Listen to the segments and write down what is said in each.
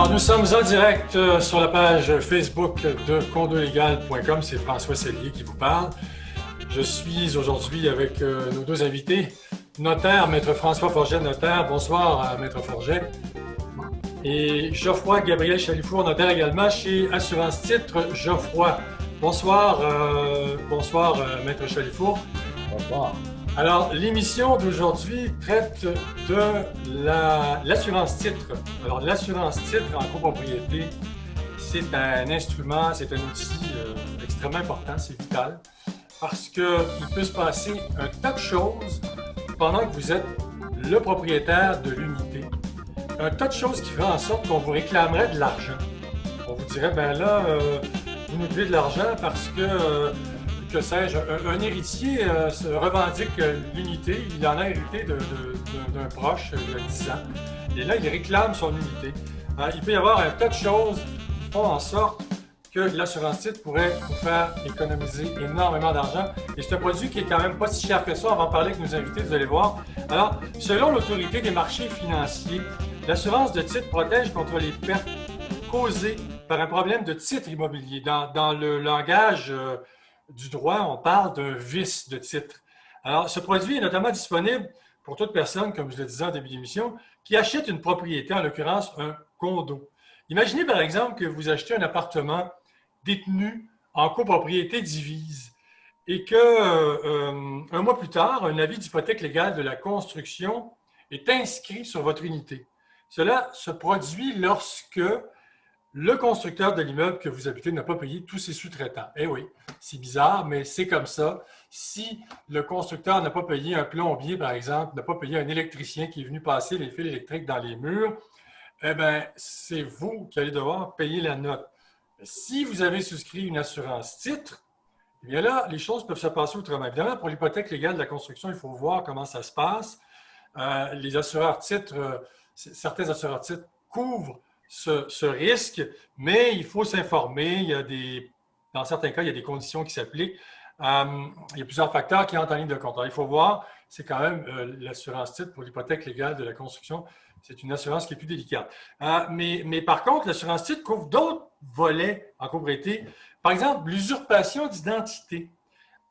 Alors, nous sommes en direct sur la page Facebook de condolégal.com. C'est François Sellier qui vous parle. Je suis aujourd'hui avec nos deux invités. Notaire, Maître François Forget, notaire. Bonsoir, Maître Forget. Et Geoffroy Gabriel Chalifour, notaire également chez Assurance Titre Geoffroy. Bonsoir, Maître Chalifour. Bonsoir. Alors, l'émission d'aujourd'hui traite de l'assurance titre. Alors, l'assurance titre en copropriété, c'est un instrument, c'est un outil extrêmement important, c'est vital, parce qu'il peut se passer un tas de choses pendant que vous êtes le propriétaire de l'unité. Un tas de choses qui feraient en sorte qu'on vous réclamerait de l'argent. On vous dirait, ben là, vous nous devez de l'argent parce que sais-je, un héritier se revendique l'unité, il en a hérité d'un proche il y a 10 ans, et là, il réclame son unité. Il peut y avoir un tas de choses qui font en sorte que l'assurance titre pourrait vous faire économiser énormément d'argent. Et c'est un produit qui est quand même pas si cher que ça. On va en parler avec nos invités, vous allez voir. Alors, selon l'Autorité des marchés financiers, l'assurance de titre protège contre les pertes causées par un problème de titre immobilier. Dans le langage du droit, on parle d'un vice de titre. Alors, ce produit est notamment disponible pour toute personne, comme je le disais en début d'émission, qui achète une propriété, en l'occurrence un condo. Imaginez par exemple que vous achetez un appartement détenu en copropriété divise et que un mois plus tard, un avis d'hypothèque légale de la construction est inscrit sur votre unité. Cela se produit lorsque le constructeur de l'immeuble que vous habitez n'a pas payé tous ses sous-traitants. Eh oui, c'est bizarre, mais c'est comme ça. Si le constructeur n'a pas payé un plombier, par exemple, n'a pas payé un électricien qui est venu passer les fils électriques dans les murs, eh bien, c'est vous qui allez devoir payer la note. Si vous avez souscrit une assurance titre, eh bien là, les choses peuvent se passer autrement. Évidemment, pour l'hypothèque légale de la construction, il faut voir comment ça se passe. Les assureurs titres, certains assureurs titres couvrent ce risque, mais il faut s'informer. Dans certains cas, il y a des conditions qui s'appliquent. Il y a plusieurs facteurs qui entrent en ligne de compte. Alors, il faut voir, c'est quand même l'assurance titre pour l'hypothèque légale de la construction. C'est une assurance qui est plus délicate. Mais par contre, l'assurance titre couvre d'autres volets en copropriété. Par exemple, l'usurpation d'identité.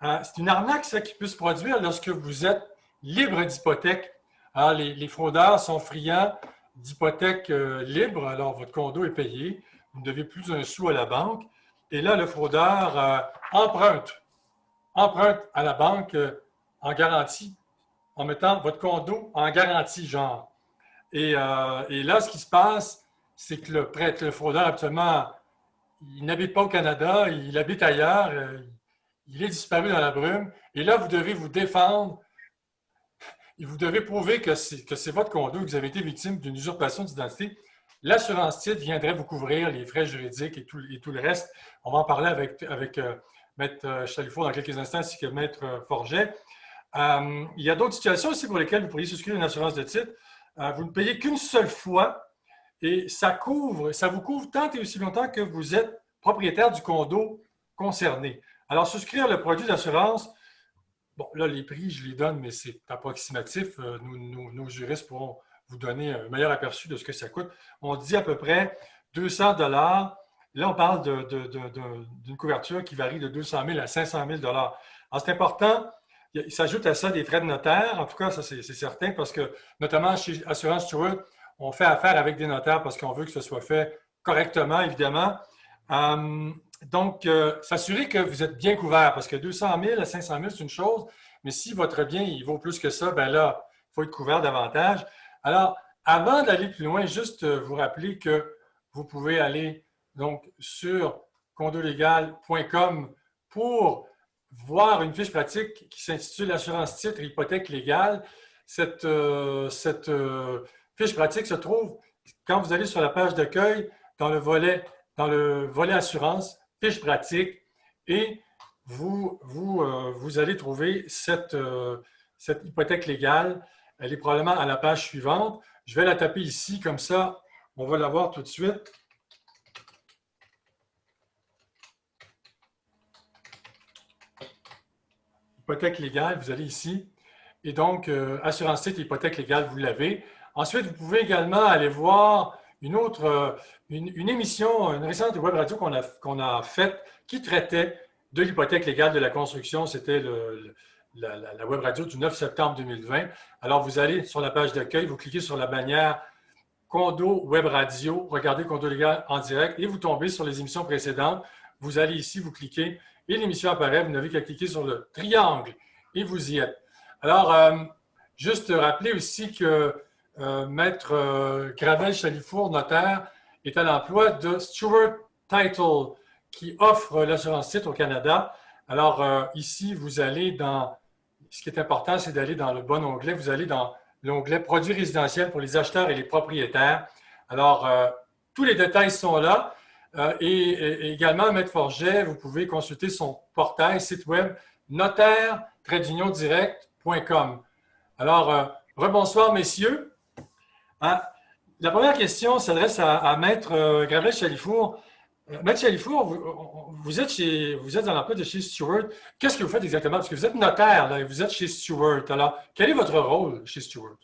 C'est une arnaque, ça, qui peut se produire lorsque vous êtes libre d'hypothèque. Alors, les fraudeurs sont friands d'hypothèque libre, alors votre condo est payé, vous ne devez plus un sou à la banque, et là, le fraudeur emprunte à la banque en garantie, en mettant votre condo en garantie, genre. Et là, ce qui se passe, c'est que le fraudeur, absolument, il n'habite pas au Canada, il habite ailleurs, il est disparu dans la brume, et là, vous devez vous défendre. Et vous devez prouver que c'est votre condo, que vous avez été victime d'une usurpation d'identité. L'assurance titre viendrait vous couvrir les frais juridiques et tout le reste. On va en parler avec Maître Chalifour dans quelques instants, ainsi que Maître Forget. Il y a d'autres situations aussi pour lesquelles vous pourriez souscrire une assurance de titre. Vous ne payez qu'une seule fois et ça vous couvre tant et aussi longtemps que vous êtes propriétaire du condo concerné. Alors, souscrire le produit d'assurance, bon, là, les prix, je les donne, mais c'est approximatif. Nos juristes pourront vous donner un meilleur aperçu de ce que ça coûte. On dit à peu près 200 $. Là, on parle d'une couverture qui varie de 200 000 à 500 000 $. Alors, c'est important. Il s'ajoute à ça des frais de notaire. En tout cas, ça, c'est certain, parce que, notamment chez Assurance Stewart, on fait affaire avec des notaires parce qu'on veut que ce soit fait correctement, évidemment. Donc, s'assurer que vous êtes bien couvert, parce que 200 000 à 500 000, c'est une chose, mais si votre bien, il vaut plus que ça, ben là, il faut être couvert davantage. Alors, avant d'aller plus loin, juste vous rappeler que vous pouvez aller donc sur condolégal.com pour voir une fiche pratique qui s'intitule « Assurance titre hypothèque légale ». Cette fiche pratique se trouve quand vous allez sur la page d'accueil dans le volet assurance, fiche pratique, et vous allez trouver cette hypothèque légale. Elle est probablement à la page suivante. Je vais la taper ici, comme ça, on va la voir tout de suite. Hypothèque légale, vous allez ici. Et donc, assurance titre hypothèque légale, vous l'avez. Ensuite, vous pouvez également aller voir une émission, une récente web radio qu'on a faite qui traitait de l'hypothèque légale de la construction. C'était la web radio du 9 septembre 2020. Alors, vous allez sur la page d'accueil, vous cliquez sur la bannière Condo Web Radio, regardez Condo Légal en direct et vous tombez sur les émissions précédentes. Vous allez ici, vous cliquez et l'émission apparaît. Vous n'avez qu'à cliquer sur le triangle et vous y êtes. Alors, juste rappeler aussi que Maître Gravel Chalifour, notaire, est à l'emploi de Stewart Title, qui offre l'assurance titre au Canada. Alors, ici, vous allez dans... Ce qui est important, c'est d'aller dans le bon onglet. Vous allez dans l'onglet Produits résidentiels pour les acheteurs et les propriétaires. Alors, tous les détails sont là. Et également, Maître Forget, vous pouvez consulter son portail, site web notaire-direct.com. Alors, rebonsoir, messieurs. La première question s'adresse à Maître Gravel Chalifour. Maître Chalifour, vous êtes dans l'emploi de chez Stewart. Qu'est-ce que vous faites exactement? Parce que vous êtes notaire, là, et vous êtes chez Stewart. Alors, quel est votre rôle chez Stewart?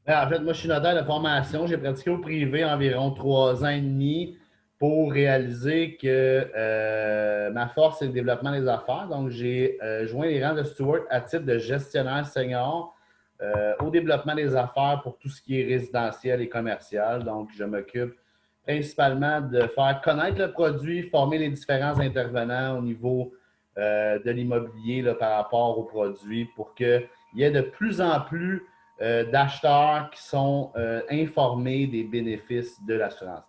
En fait, moi, je suis notaire de formation. J'ai pratiqué au privé environ 3 ans et demi pour réaliser que ma force, c'est le développement des affaires. Donc, j'ai joint les rangs de Stewart à titre de gestionnaire senior au développement des affaires pour tout ce qui est résidentiel et commercial. Donc, je m'occupe principalement de faire connaître le produit, former les différents intervenants au niveau de l'immobilier par rapport au produit pour qu'il y ait de plus en plus d'acheteurs qui sont informés des bénéfices de l'assurance.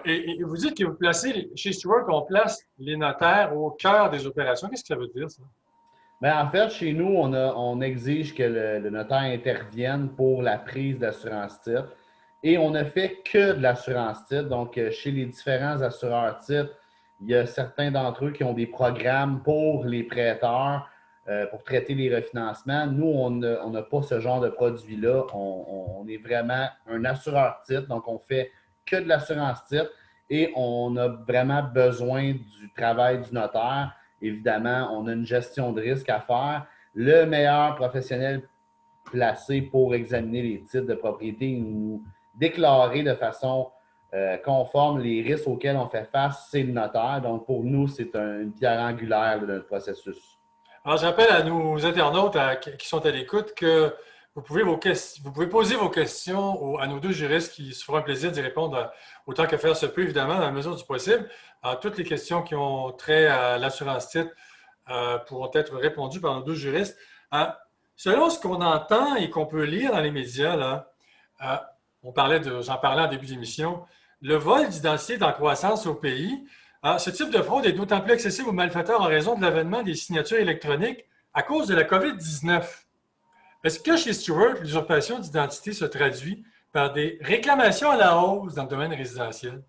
Et vous dites que vous placez, chez Stewart, on place les notaires au cœur des opérations. Qu'est-ce que ça veut dire, ça? Bien, en fait, chez nous, on exige que le notaire intervienne pour la prise d'assurance titre. Et on ne fait que de l'assurance titre. Donc, chez les différents assureurs titres, il y a certains d'entre eux qui ont des programmes pour les prêteurs, pour traiter les refinancements. Nous, on n'a pas ce genre de produit-là. On est vraiment un assureur titre. Donc, on fait que de l'assurance titre et on a vraiment besoin du travail du notaire. Évidemment, on a une gestion de risque à faire. Le meilleur professionnel placé pour examiner les titres de propriété et nous déclarer de façon conforme les risques auxquels on fait face, c'est le notaire. Donc, pour nous, c'est une pierre angulaire de notre processus. Alors, j'appelle à nos internautes qui sont à l'écoute que vous pouvez poser vos questions à nos deux juristes qui se feront un plaisir d'y répondre autant que faire se peut, évidemment, dans la mesure du possible. Alors, toutes les questions qui ont trait à l'assurance titre pourront être répondues par nos deux juristes. Selon ce qu'on entend et qu'on peut lire dans les médias, là, j'en parlais en début d'émission, le vol d'identité est en croissance au pays. Ce type de fraude est d'autant plus accessible aux malfaiteurs en raison de l'avènement des signatures électroniques à cause de la COVID-19. Est-ce que chez Stewart, l'usurpation d'identité se traduit par des réclamations à la hausse dans le domaine résidentiel?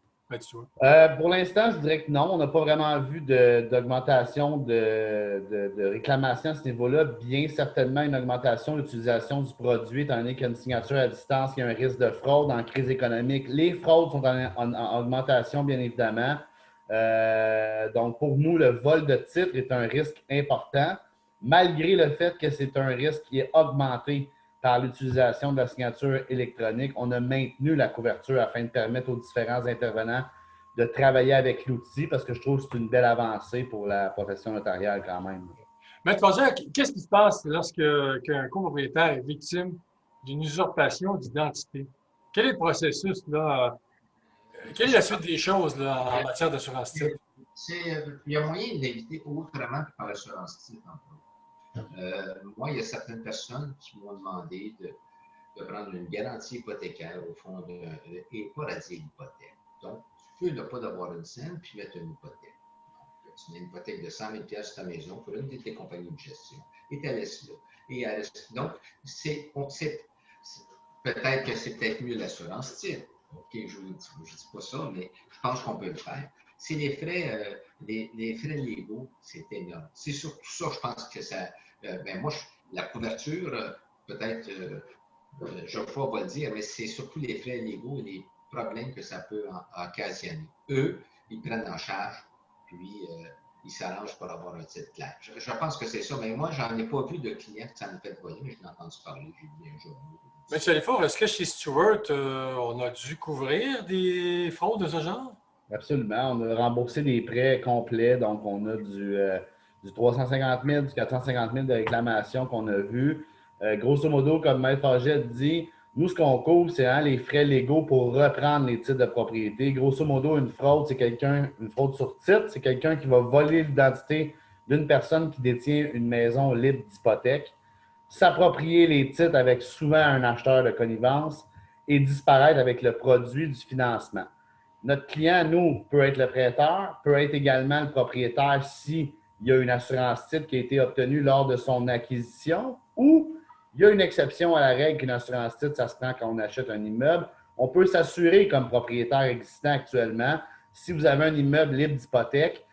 Pour l'instant, je dirais que non. On n'a pas vraiment vu d'augmentation de réclamation à ce niveau-là. Bien certainement une augmentation de l'utilisation du produit, étant donné qu'il y a une signature à distance, qu'il y a un risque de fraude en crise économique. Les fraudes sont en augmentation, bien évidemment. Donc, pour nous, le vol de titre est un risque important, malgré le fait que c'est un risque qui est augmenté par l'utilisation de la signature électronique. On a maintenu la couverture afin de permettre aux différents intervenants de travailler avec l'outil parce que je trouve que c'est une belle avancée pour la profession notariale quand même. Maître Forget, qu'est-ce qui se passe lorsqu'un copropriétaire est victime d'une usurpation d'identité? Quel est le processus, là? Quelle est la suite des choses là, en matière d'assurance titre? Il y a moyen d'éviter autrement que par l'assurance titre. Moi, il y a certaines personnes qui m'ont demandé de prendre une garantie hypothécaire au fond et pas radier l'hypothèque. Donc, tu peux ne pas d'avoir une scène puis mettre une hypothèque. Donc, tu mets une hypothèque de 100 000 sur ta maison pour une de tes compagnies de gestion et tu la laisses là. Donc, peut-être que c'est peut-être mieux l'assurance titre. OK, je ne dis pas ça, mais je pense qu'on peut le faire. C'est les frais, les frais légaux, c'est énorme. C'est surtout ça, je pense que ça. Moi, la couverture, peut-être, Geoffroy va le dire, mais c'est surtout les frais légaux et les problèmes que ça peut occasionner. Eux, ils prennent en charge, puis ils s'arrangent pour avoir un titre clair. Je pense que c'est ça, mais moi, j'en ai pas vu de client qui s'en a fait voler, mais je l'ai entendu parler, j'ai lu un journal. M. Alifour, est-ce que chez Stewart, on a dû couvrir des fraudes de ce genre? Absolument. On a remboursé des prêts complets. Donc, on a du 350 000, du 450 000 de réclamations qu'on a vues. Grosso modo, comme Maître Forget dit, nous, ce qu'on couvre, c'est les frais légaux pour reprendre les titres de propriété. Grosso modo, une fraude, une fraude sur titre, c'est quelqu'un qui va voler l'identité d'une personne qui détient une maison libre d'hypothèque, s'approprier les titres avec souvent un acheteur de connivence et disparaître avec le produit du financement. Notre client, nous, peut être le prêteur, peut être également le propriétaire s'il y a une assurance titre qui a été obtenue lors de son acquisition ou il y a une exception à la règle qu'une assurance titre, ça se prend quand on achète un immeuble. On peut s'assurer comme propriétaire existant actuellement. Si vous avez un immeuble libre d'hypothèque,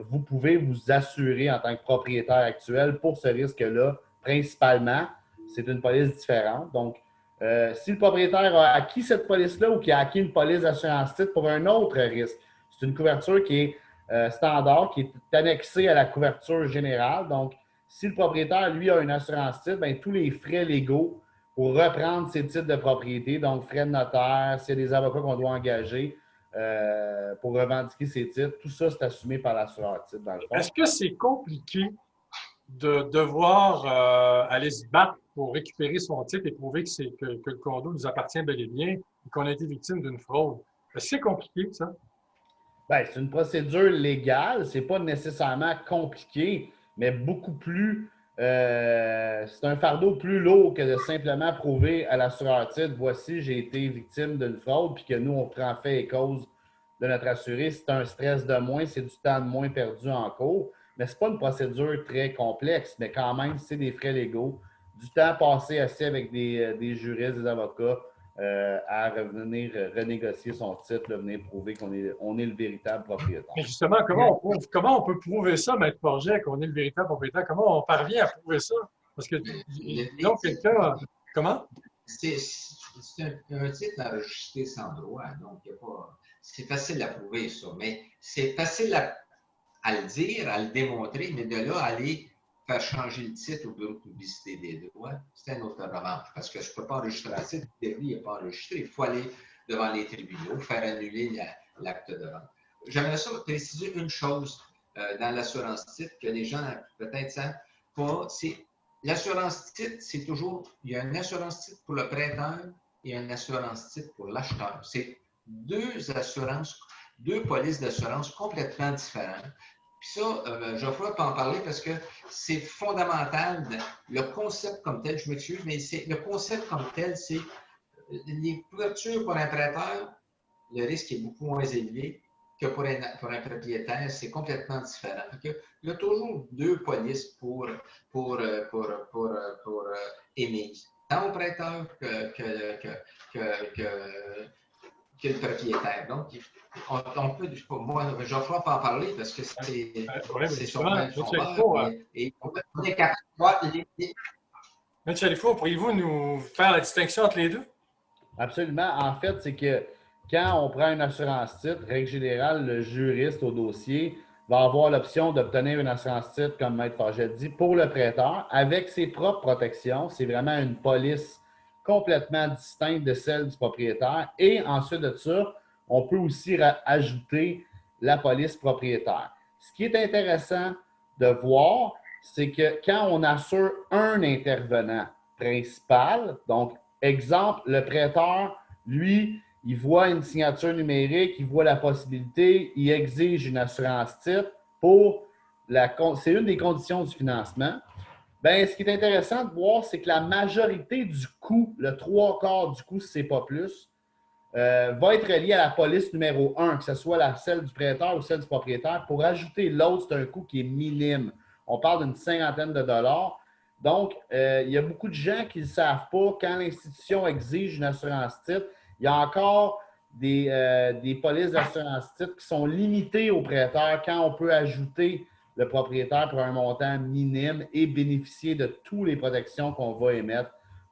vous pouvez vous assurer en tant que propriétaire actuel pour ce risque-là. Principalement, c'est une police différente. Donc, si le propriétaire a acquis cette police-là ou qu'il a acquis une police d'assurance titre pour un autre risque, c'est une couverture qui est standard, qui est annexée à la couverture générale. Donc, si le propriétaire, lui, a une assurance titre, bien, tous les frais légaux pour reprendre ses titres de propriété, donc frais de notaire, s'il y a des avocats qu'on doit engager pour revendiquer ses titres, tout ça, c'est assumé par l'assureur titre, dans le fond. Est-ce que c'est compliqué de devoir aller se battre pour récupérer son titre et prouver que le condo nous appartient bel et bien et qu'on a été victime d'une fraude? Est-ce que c'est compliqué, ça? Bien, c'est une procédure légale. Ce n'est pas nécessairement compliqué, mais beaucoup plus. C'est un fardeau plus lourd que de simplement prouver à l'assureur titre, voici, j'ai été victime d'une fraude, puis que nous, on prend fait et cause de notre assuré. C'est un stress de moins, c'est du temps de moins perdu en cours. Mais ce n'est pas une procédure très complexe, mais quand même, c'est des frais légaux, du temps passé assis avec des juristes, des avocats, à revenir renégocier son titre, venir prouver qu'on est le véritable propriétaire. Mais justement, comment on peut prouver ça, Maître Forget, qu'on est le véritable propriétaire? Comment on parvient à prouver ça? Parce que, donc, quelqu'un... Comment? C'est un titre enregistré sans droit, donc c'est facile à prouver, ça. Mais c'est facile à le dire, à le démontrer, mais de là, aller faire changer le titre au bureau de publicité des droits, c'est un autre revanche. Parce que je ne peux pas enregistrer un titre, le débit n'est pas enregistré. Il faut aller devant les tribunaux, faire annuler l'acte de vente. J'aimerais ça préciser une chose dans l'assurance titre que les gens peut-être savent pas, c'est l'assurance titre, c'est toujours, il y a une assurance titre pour le prêteur et une assurance titre pour l'acheteur. C'est deux assurances, deux polices d'assurance complètement différentes. Puis ça, Geoffroy peut en parler parce que c'est fondamental. Le concept comme tel, je m'excuse, mais le concept comme tel, c'est les couvertures pour un prêteur, le risque est beaucoup moins élevé que pour un propriétaire, c'est complètement différent. Il y a toujours deux polices pour émises, tant au prêteur que le propriétaire. Donc, on peut, moi, Geoffroy peut en parler parce que c'est son et on est capable de voir les... M. Alifour, pourriez-vous nous faire la distinction entre les deux? Absolument. En fait, c'est que quand on prend une assurance titre, règle générale, le juriste au dossier va avoir l'option d'obtenir une assurance titre, comme Maître Forget dit, pour le prêteur, avec ses propres protections. C'est vraiment une police complètement distincte de celle du propriétaire. Et ensuite de ça, on peut aussi ajouter la police propriétaire. Ce qui est intéressant de voir, c'est que quand on assure un intervenant principal, donc, exemple, le prêteur, lui, il voit une signature numérique, il voit la possibilité, il exige une assurance titre pour c'est une des conditions du financement. Bien, ce qui est intéressant de voir, c'est que la majorité du coût, le 3/4 du coût, si ce n'est pas plus, va être lié à la police numéro 1, que ce soit celle du prêteur ou celle du propriétaire. Pour ajouter l'autre, c'est un coût qui est minime. On parle d'une cinquantaine de dollars. Donc, il y a beaucoup de gens qui ne le savent pas. Quand l'institution exige une assurance titre, il y a encore des polices d'assurance titre qui sont limitées aux prêteurs quand on peut ajouter le propriétaire pour un montant minime et bénéficier de toutes les protections qu'on va émettre.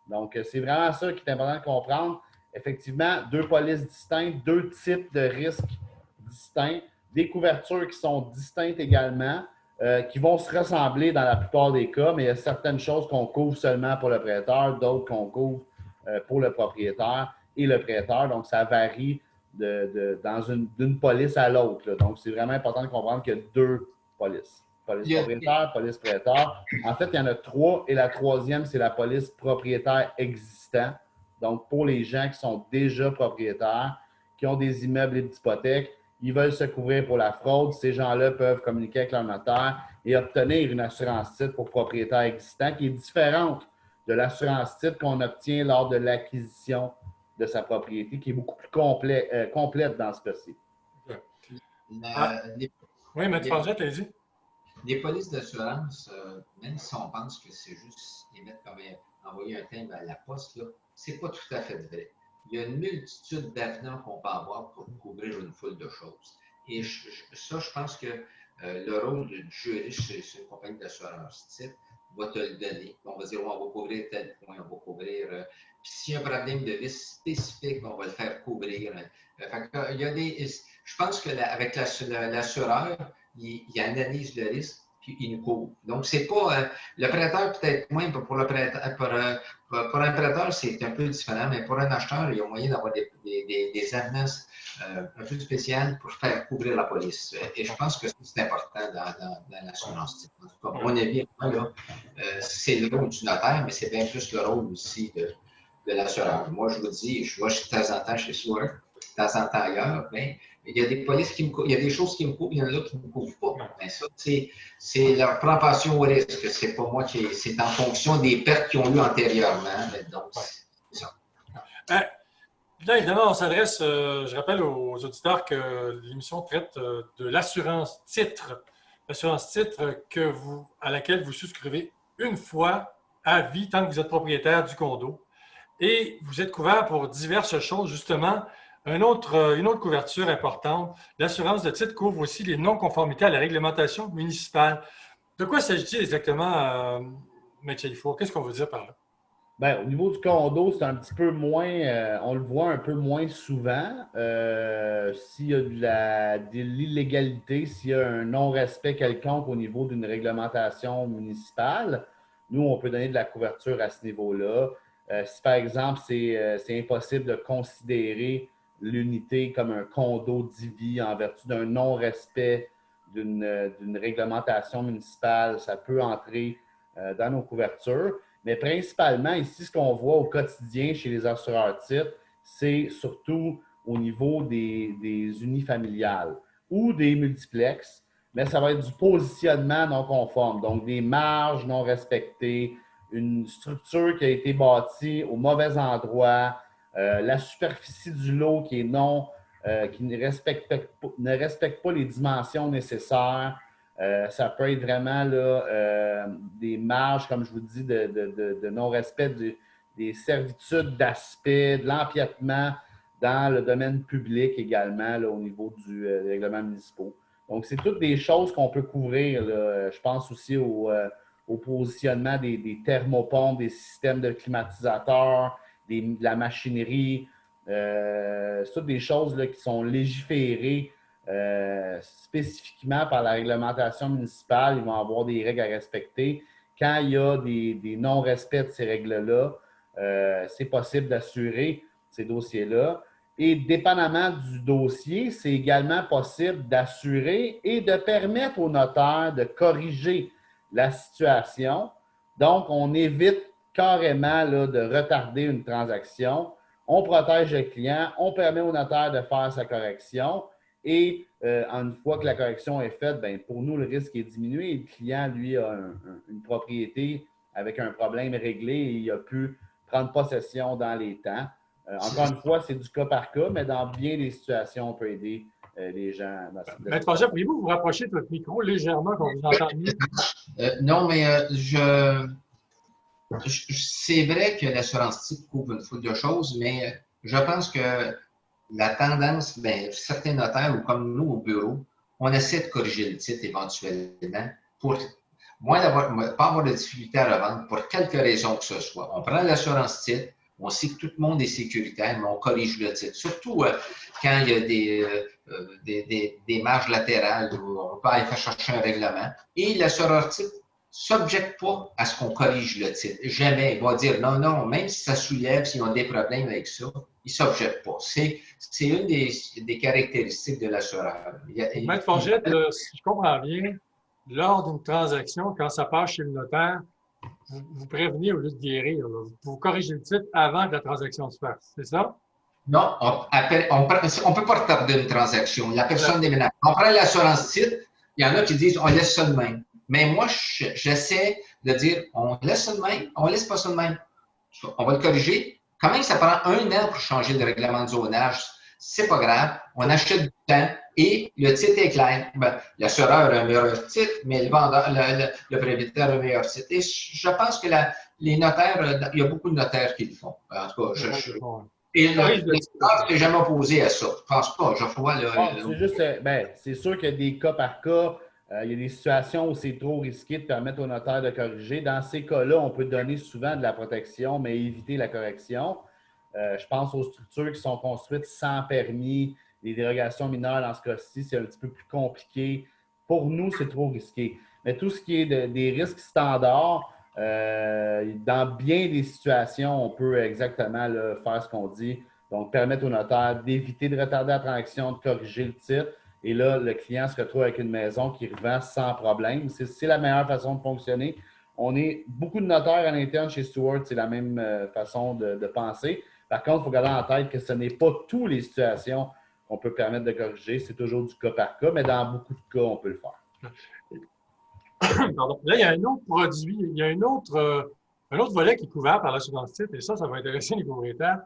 Donc, c'est vraiment ça qui est important de comprendre. Effectivement, deux polices distinctes, deux types de risques distincts, des couvertures qui sont distinctes également, qui vont se ressembler dans la plupart des cas, mais il y a certaines choses qu'on couvre seulement pour le prêteur, d'autres qu'on couvre pour le propriétaire et le prêteur. Donc, ça varie d'une police à l'autre. Donc, c'est vraiment important de comprendre qu'il y a deux polices. Police propriétaire, police prêteur. En fait, il y en a trois et la troisième, c'est la police propriétaire existant. Donc, pour les gens qui sont déjà propriétaires, qui ont des immeubles et des hypothèques, ils veulent se couvrir pour la fraude. Ces gens-là peuvent communiquer avec leur notaire et obtenir une assurance titre pour propriétaire existant qui est différente de l'assurance titre qu'on obtient lors de l'acquisition de sa propriété, qui est beaucoup plus complète dans ce cas-ci. Oui, M. Forget, allez-y. Les polices d'assurance, même si on pense que c'est juste émettre comme envoyer un timbre à la poste, ce n'est pas tout à fait vrai. Il y a une multitude d'avenants qu'on peut avoir pour couvrir une foule de choses. Et ça, je pense que le rôle du juriste chez une compagnie d'assurance titre va te le donner. On va dire, on va couvrir tel point, on va couvrir. Puis s'il y a un problème de risque spécifique, on va le faire couvrir. Il y a je pense qu'avec l'assureur, il analyse le risque, puis il nous couvre. Donc, c'est pas le prêteur, peut-être moins pour le prêteur. Pour un prêteur, c'est un peu différent, mais pour un acheteur, il y a moyen d'avoir des avenants un peu spéciales pour faire couvrir la police. Et je pense que c'est important dans l'assurance. En tout cas, à mon avis, c'est le rôle du notaire, mais c'est bien plus le rôle aussi de l'assureur. Moi, je vous dis, je vais de temps en temps chez Sword, de temps en temps ailleurs, mais il y a des polices il y a des choses qui me couvrent, il y en a d'autres qui ne me couvrent pas. Mais ça, c'est leur propension au risque. C'est pas moi c'est en fonction des pertes qu'ils ont eues antérieurement. Donc, c'est ça. Là, évidemment, on s'adresse, je rappelle aux auditeurs que l'émission traite de l'assurance titre. L'assurance titre à laquelle vous souscrivez une fois à vie tant que vous êtes propriétaire du condo. Et vous êtes couvert pour diverses choses, justement. Une autre couverture importante, l'assurance de titre couvre aussi les non-conformités à la réglementation municipale. De quoi s'agit-il exactement, M. Chalifou? Qu'est-ce qu'on veut dire par là? Bien, au niveau du condo, c'est un petit peu moins, on le voit un peu moins souvent. S'il y a de l'illégalité, s'il y a un non-respect quelconque au niveau d'une réglementation municipale, nous, on peut donner de la couverture à ce niveau-là. Si, par exemple, c'est impossible de considérer l'unité comme un condo dit en vertu d'un non-respect d'une réglementation municipale, ça peut entrer dans nos couvertures. Mais principalement, ici, ce qu'on voit au quotidien chez les assureurs titres, c'est surtout au niveau des unifamiliales ou des multiplexes, mais ça va être du positionnement non conforme, donc des marges non respectées, une structure qui a été bâtie au mauvais endroit, la superficie du lot qui ne respecte pas les dimensions nécessaires. Ça peut être vraiment des marges, comme je vous dis, de non-respect des servitudes d'aspect, de l'empiètement dans le domaine public également au niveau du règlement municipal. Donc, c'est toutes des choses qu'on peut couvrir. Je pense aussi au positionnement des thermopompes, des systèmes de climatisateurs, de la machinerie. C'est toutes des choses qui sont légiférées spécifiquement par la réglementation municipale. Ils vont avoir des règles à respecter. Quand il y a des non-respects de ces règles-là, c'est possible d'assurer ces dossiers-là. Et dépendamment du dossier, c'est également possible d'assurer et de permettre au notaire de corriger la situation. Donc, on évite carrément de retarder une transaction. On protège le client, on permet au notaire de faire sa correction et une fois que la correction est faite, bien, pour nous, le risque est diminué et le client, lui, a une propriété avec un problème réglé et il a pu prendre possession dans les temps. Encore une fois, c'est du cas par cas, mais dans bien des situations, on peut aider les gens. Maître Forget, pourriez-vous vous rapprocher de votre micro légèrement qu'on vous entende mieux? Non, mais c'est vrai que l'assurance type couvre une foule de choses, mais je pense que la tendance, bien, certains notaires ou comme nous au bureau, on essaie de corriger le titre éventuellement pour pas avoir de difficulté à revendre pour quelque raison que ce soit. On prend l'assurance titre, on sait que tout le monde est sécuritaire, mais on corrige le titre. Surtout quand il y a des marges latérales où on peut aller faire chercher un règlement. Et l'assureur titre s'objectent pas à ce qu'on corrige le titre. Jamais. Ils vont dire non, non, même si ça soulève, s'ils ont des problèmes avec ça, ils ne s'objectent pas. C'est une des caractéristiques de l'assureur. Maître Forgette, si je comprends bien, lors d'une transaction, quand ça passe chez le notaire, vous prévenez au lieu de guérir. Là. Vous corrigez le titre avant que la transaction se fasse. C'est ça? Non, on ne peut pas retarder une transaction. La personne déménage. On prend l'assurance titre, il y en a qui disent on laisse ça de même. Mais moi, j'essaie de dire on laisse ça de même, on ne laisse pas ça de même. On va le corriger. Quand même, ça prend 1 an pour changer de règlement de zonage. C'est pas grave. On achète du temps et le titre est clair. Ben, l'assureur a un meilleur titre, mais le vendeur, le propriétaire a un meilleur titre. Et je pense que les notaires, il y a beaucoup de notaires qui le font. En tout cas, et l'assureur ne s'est jamais opposé à ça. Je ne pense pas. C'est juste, c'est sûr qu'il y a des cas par cas. Il y a des situations où c'est trop risqué de permettre au notaire de corriger. Dans ces cas-là, on peut donner souvent de la protection, mais éviter la correction. Je pense aux structures qui sont construites sans permis, les dérogations mineures dans ce cas-ci, c'est un petit peu plus compliqué. Pour nous, c'est trop risqué. Mais tout ce qui est des risques standards, dans bien des situations, on peut exactement là, faire ce qu'on dit. Donc, permettre au notaire d'éviter de retarder la transaction, de corriger le titre. Et là, le client se retrouve avec une maison qui revend sans problème. C'est la meilleure façon de fonctionner. On est beaucoup de notaires à l'interne chez Stewart, c'est la même façon de penser. Par contre, il faut garder en tête que ce n'est pas toutes les situations qu'on peut permettre de corriger. C'est toujours du cas par cas, mais dans beaucoup de cas, on peut le faire. Pardon. Là, il y a un autre produit, il y a un autre volet qui est couvert par l'assurance titre, et ça va intéresser les propriétaires.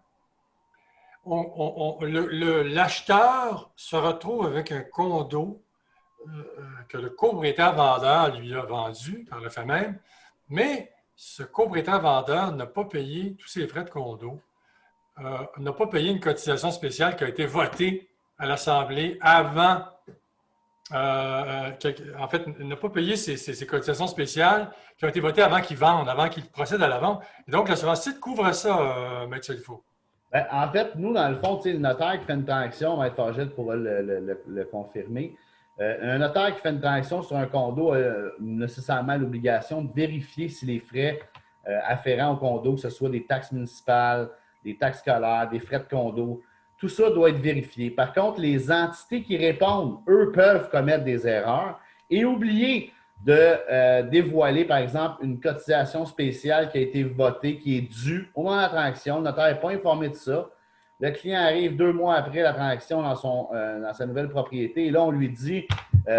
L'acheteur se retrouve avec un condo que le copropriétaire vendeur lui a vendu par le fait même, mais ce copropriétaire vendeur n'a pas payé tous ses frais de condo, n'a pas payé une cotisation spéciale qui a été votée à l'Assemblée avant, en fait, n'a pas payé ses cotisations spéciales qui ont été votées avant qu'il vende, avant qu'il procède à la vente. Et donc, l'assurance titre couvre ça, M. Chalifot. Ben, en fait, nous, dans le fond, le notaire qui fait une transaction, M. Forgette pourra le confirmer. Un notaire qui fait une transaction sur un condo a nécessairement l'obligation de vérifier si les frais afférents au condo, que ce soit des taxes municipales, des taxes scolaires, des frais de condo, tout ça doit être vérifié. Par contre, les entités qui répondent, eux, peuvent commettre des erreurs et oublier de dévoiler, par exemple, une cotisation spéciale qui a été votée, qui est due au moment de la transaction. Le notaire n'est pas informé de ça. Le client arrive 2 mois après la transaction dans sa nouvelle propriété et là, on lui dit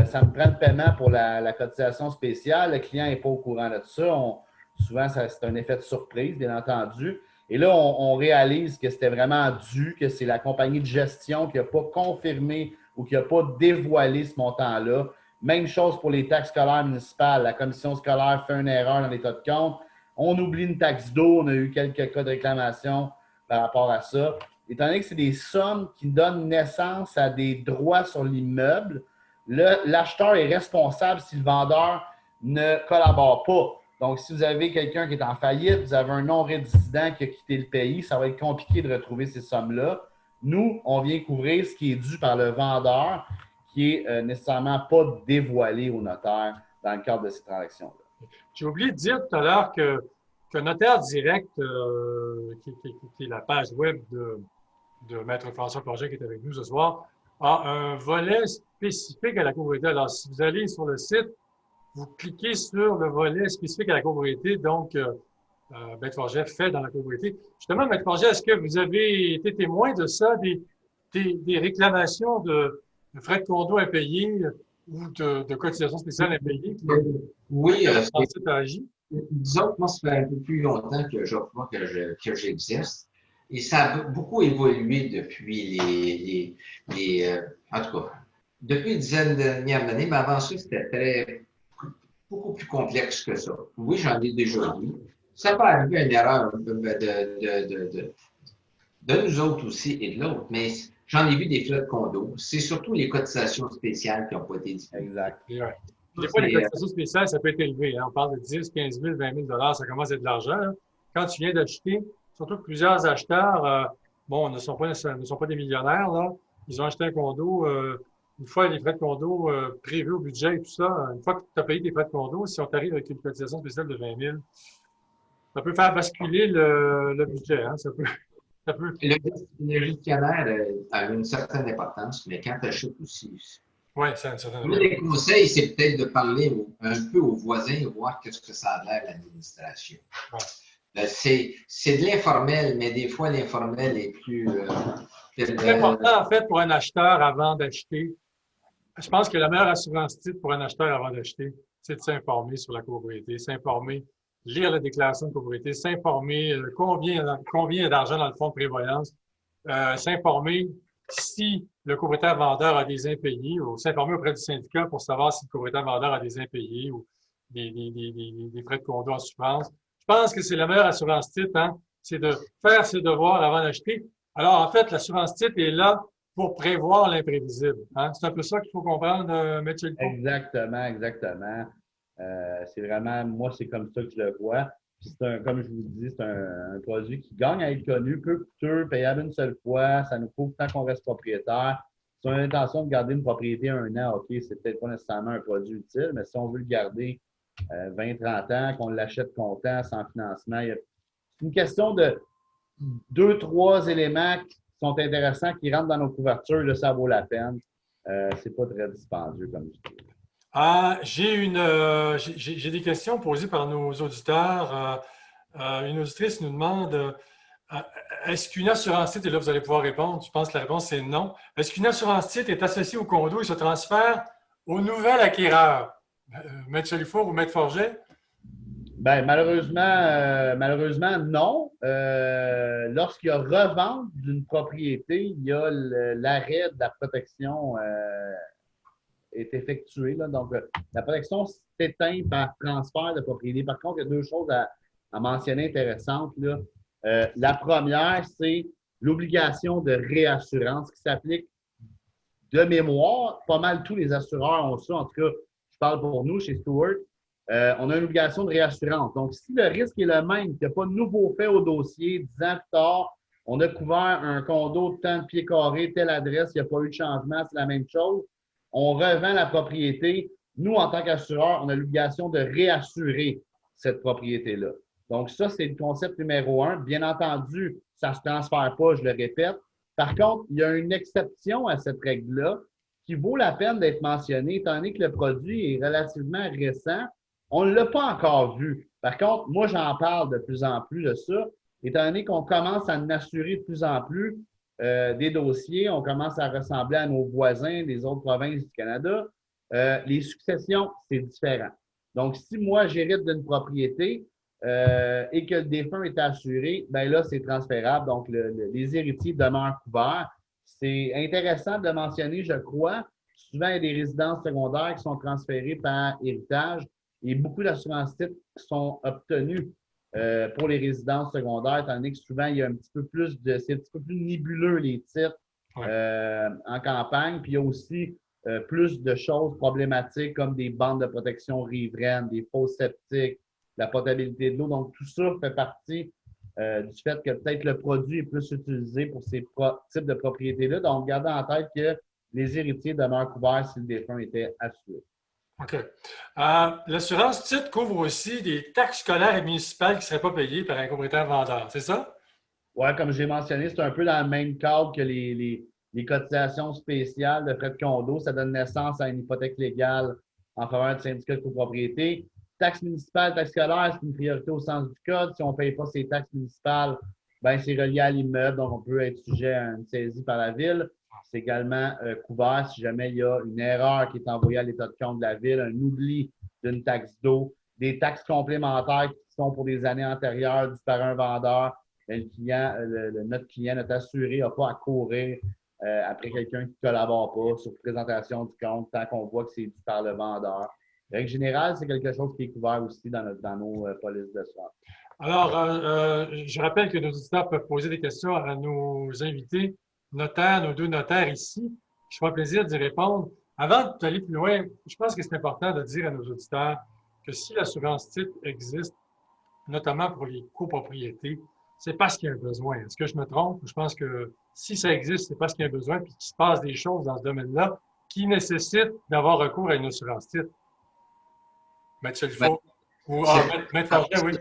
ça me prend le paiement pour la cotisation spéciale. Le client n'est pas au courant de ça. Souvent, c'est un effet de surprise, bien entendu. Et là, on réalise que c'était vraiment dû, que c'est la compagnie de gestion qui n'a pas confirmé ou qui n'a pas dévoilé ce montant-là. Même chose pour les taxes scolaires municipales. La commission scolaire fait une erreur dans l'état de compte. On oublie une taxe d'eau. On a eu quelques cas de réclamation par rapport à ça. Étant donné que c'est des sommes qui donnent naissance à des droits sur l'immeuble, l'acheteur est responsable si le vendeur ne collabore pas. Donc, si vous avez quelqu'un qui est en faillite, vous avez un non-résident qui a quitté le pays, ça va être compliqué de retrouver ces sommes-là. Nous, on vient couvrir ce qui est dû par le vendeur, qui est nécessairement pas dévoilé au notaire dans le cadre de ces transactions-là. J'ai oublié de dire tout à l'heure que Notaire Direct, qui est la page web de Maître François Forget qui est avec nous ce soir, a un volet spécifique à la copropriété. Alors, si vous allez sur le site, vous cliquez sur le volet spécifique à la copropriété, donc Maître Forget fait dans la copropriété. Justement, Maître Forget, est-ce que vous avez été témoin de ça, des réclamations de frais de condo impayés ou de cotisations spéciales impayées? Oui, disons que moi, ça fait un peu plus longtemps que je crois que j'existe. Et ça a beaucoup évolué depuis en tout cas, depuis une dizaine d'années, mais avant ça, c'était beaucoup plus complexe que ça. Oui, j'en ai déjà vu. Ça peut arriver une erreur de nous autres aussi et de l'autre, mais j'en ai vu des frais de condo. C'est surtout les cotisations spéciales qui n'ont pas été disponibles. Exact. Des fois, les cotisations spéciales, ça peut être élevé. Hein? On parle de 10, 15 000, 20 000 ça commence à être de l'argent. Hein? Quand tu viens d'acheter, surtout que plusieurs acheteurs, ne sont pas des millionnaires, là. Ils ont acheté un condo, une fois les frais de condo prévus au budget et tout ça, une fois que tu as payé tes frais de condo, si on t'arrive avec une cotisation spéciale de 20 000, ça peut faire basculer le budget. Hein, ça peut. Le gestionnaire a une certaine importance, mais quand tu achètes aussi. Oui, c'est un certain Un des conseils, c'est peut-être de parler un peu aux voisins et voir qu'est-ce que ça a l'air l'administration. Ouais. C'est de l'informel, mais des fois, l'informel est plus. C'est important, en fait, pour un acheteur avant d'acheter. Je pense que la meilleure assurance titre pour un acheteur avant d'acheter, c'est de s'informer sur la copropriété, s'informer, lire la déclaration de copropriété, s'informer combien d'argent dans le fonds de prévoyance, s'informer si le copropriétaire vendeur a des impayés ou s'informer auprès du syndicat pour savoir si le copropriétaire vendeur a des impayés ou des frais de condo en souffrance. Je pense que c'est la meilleure assurance titre, hein, c'est de faire ses devoirs avant d'acheter. Alors, en fait, l'assurance titre est là pour prévoir l'imprévisible. Hein? C'est un peu ça qu'il faut comprendre, M. Legault. Exactement, exactement. C'est vraiment, moi, c'est comme ça que je le vois. Puis comme je vous dis, c'est un produit qui gagne à être connu, peu coûteux, payable une seule fois. Ça nous couvre tant qu'on reste propriétaire. Si on a l'intention de garder une propriété 1 an, OK, c'est peut-être pas nécessairement un produit utile, mais si on veut le garder 20-30 ans, qu'on l'achète comptant, sans financement, c'est une question de 2-3 éléments qui sont intéressants, qui rentrent dans nos couvertures, là, ça vaut la peine. C'est pas très dispendieux, comme je dis. J'ai des questions posées par nos auditeurs. Une auditrice nous demande est-ce qu'une assurance titre, et là vous allez pouvoir répondre, je pense que la réponse c'est non. Est-ce qu'une assurance titre est associée au condo et se transfère au nouvel acquéreur? M. Dufour ou M. Forget? Ben, malheureusement, non. Lorsqu'il y a revente d'une propriété, il y a l'arrêt de la protection est effectué. Là. Donc, la protection s'éteint par transfert de propriété. Par contre, il y a deux choses à mentionner intéressantes. Là. La première, c'est l'obligation de réassurance qui s'applique de mémoire. Pas mal tous les assureurs ont ça. En tout cas, je parle pour nous chez Stewart. On a une obligation de réassurance. Donc, si le risque est le même, qu'il n'y a pas de nouveau fait au dossier, 10 ans plus tard, on a couvert un condo de tant de pieds carrés, telle adresse, il n'y a pas eu de changement, c'est la même chose. On revend la propriété. Nous, en tant qu'assureur, on a l'obligation de réassurer cette propriété-là. Donc, ça, c'est le concept numéro 1. Bien entendu, ça ne se transfère pas, je le répète. Par contre, il y a une exception à cette règle-là qui vaut la peine d'être mentionnée, étant donné que le produit est relativement récent. On ne l'a pas encore vu. Par contre, moi, j'en parle de plus en plus de ça, étant donné qu'on commence à en assurer de plus en plus des dossiers, on commence à ressembler à nos voisins des autres provinces du Canada. Les successions, c'est différent. Donc, si moi, j'hérite d'une propriété et que le défunt est assuré, bien là, c'est transférable. Donc, les héritiers demeurent couverts. C'est intéressant de le mentionner, je crois. Souvent, il y a des résidences secondaires qui sont transférées par héritage. Et beaucoup d'assurances-titres sont obtenus pour les résidences secondaires, étant donné que souvent, il y a un petit peu plus c'est un petit peu plus nébuleux les titres en campagne. Puis il y a aussi plus de choses problématiques comme des bandes de protection riveraines, des fosses septiques, la potabilité de l'eau. Donc, tout ça fait partie du fait que peut-être le produit est plus utilisé pour ces types de propriétés-là. Donc, gardez en tête que les héritiers demeurent couverts si le défunt était assuré. OK. L'assurance titre couvre aussi des taxes scolaires et municipales qui ne seraient pas payées par un propriétaire vendeur, c'est ça? Oui, comme j'ai mentionné, c'est un peu dans le même cadre que les cotisations spéciales de frais de condo. Ça donne naissance à une hypothèque légale en faveur du syndicat de copropriété. Taxes municipales, taxes scolaires, c'est une priorité au sens du code. Si on ne paye pas ces taxes municipales, ben c'est relié à l'immeuble, donc on peut être sujet à une saisie par la ville. C'est également couvert si jamais il y a une erreur qui est envoyée à l'état de compte de la ville, un oubli d'une taxe d'eau, des taxes complémentaires qui sont pour des années antérieures dues par un vendeur. Notre client, notre assuré n'a pas à courir après quelqu'un qui ne collabore pas sur présentation du compte tant qu'on voit que c'est dû par le vendeur. Règle générale, c'est quelque chose qui est couvert aussi dans nos polices d'assurance. Alors, je rappelle que nos auditeurs peuvent poser des questions à nos invités notaires, nos deux notaires ici. Je ferai plaisir d'y répondre. Avant d'aller plus loin, je pense que c'est important de dire à nos auditeurs que si l'assurance titre existe, notamment pour les copropriétés, c'est parce qu'il y a un besoin. Est-ce que je me trompe? Je pense que si ça existe, c'est parce qu'il y a un besoin et qu'il se passe des choses dans ce domaine-là. qui nécessite d'avoir recours à une assurance titre? Maître Chalifot? Ou Maître Forget, oui.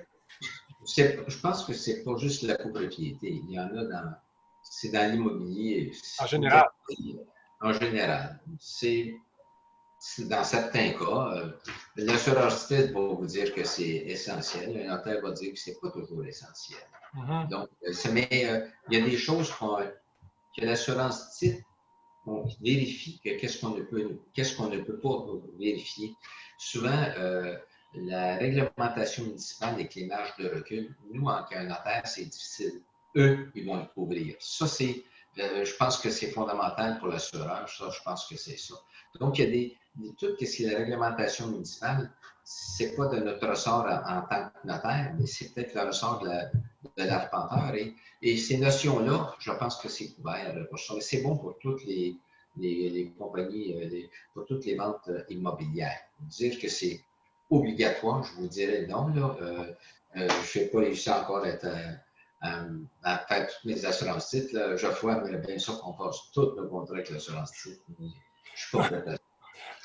Je pense que c'est pas juste la copropriété. Il y en a c'est dans l'immobilier. En général. En général. Dans certains cas, l'assureur titre va vous dire que c'est essentiel. Le notaire va dire que c'est pas toujours essentiel. Donc, mais il y a des choses que l'assurance titre, on vérifie qu'est-ce qu'on ne peut pas vérifier. Souvent, la réglementation municipale avec les marges de recul, nous, en tant que notaire, c'est difficile. Eux, ils vont le couvrir. Ça, je pense que c'est fondamental pour l'assureur. Ça, je pense que c'est ça. Donc, il y a tout ce qui est la réglementation municipale, c'est pas de notre ressort en tant que notaire, mais c'est peut-être le ressort de l'arpenteur. Et ces notions-là, je pense que c'est couvert pour ça. Mais c'est bon pour toutes les compagnies, pour toutes les ventes immobilières. Dire que c'est obligatoire, je vous dirais non. Là, je n'ai pas réussi encore à faire toutes mes assurances titres. Là. Geoffroy aimerait bien ça qu'on passe tous nos contrats avec l'assurance titre. Je ne suis pas prêt à ça.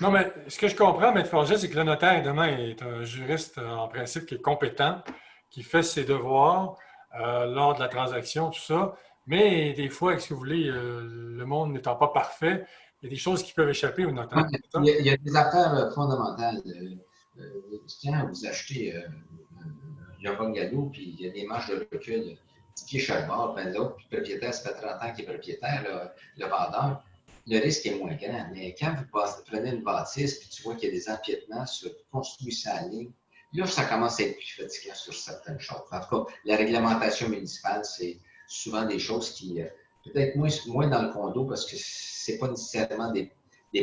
Non, mais ce que je comprends, Maître Forget, c'est que le notaire, demain, est un juriste en principe qui est compétent, qui fait ses devoirs lors de la transaction, tout ça. Mais des fois, est-ce que vous voulez, le monde n'étant pas parfait, il y a des choses qui peuvent échapper au notaire. Il y a des affaires fondamentales. Quand vous achetez un bungalow, puis il y a des marges de recul, 10 pieds chaque bord, ben l'autre, puis le propriétaire, ça fait 30 ans qu'il est propriétaire, le vendeur, le risque est moins grand. Mais quand vous prenez une bâtisse, puis tu vois qu'il y a des empiètements sur construit sa ligne, là, ça commence à être plus fatigant sur certaines choses. En tout cas, la réglementation municipale, c'est souvent des choses qui, peut-être moins dans le condo, parce que c'est pas nécessairement des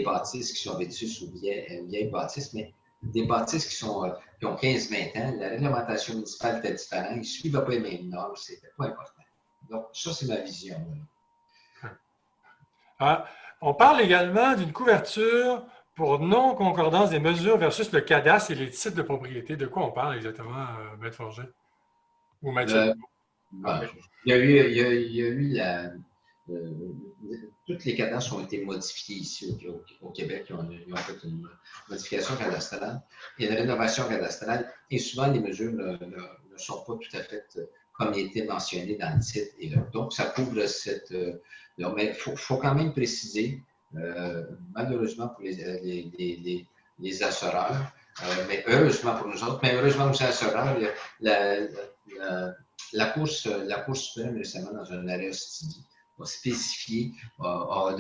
bâtisses qui sont vêtues sous vieilles bâtisses, mais des bâtisses qui ont 15-20 ans. La réglementation municipale était différente. Ils ne suivaient pas les mêmes normes. C'était pas important. Donc, ça, c'est ma vision. On parle également d'une couverture pour non-concordance des mesures versus le cadastre et les titres de propriété. De quoi on parle exactement, Maître Forget? Ou Maître il y a eu toutes les cadastres ont été modifiés ici au Québec. Ils ont fait une modification cadastrale et une rénovation cadastrale. Et souvent, les mesures ne sont pas tout à fait comme il était mentionné dans le titre. Et là. Donc, ça couvre cette... mais il faut quand même préciser, malheureusement pour les assureurs, mais heureusement pour nous autres, mais heureusement pour les assureurs, la Cour suprême récemment, dans un arrêt hostilité, a spécifié, a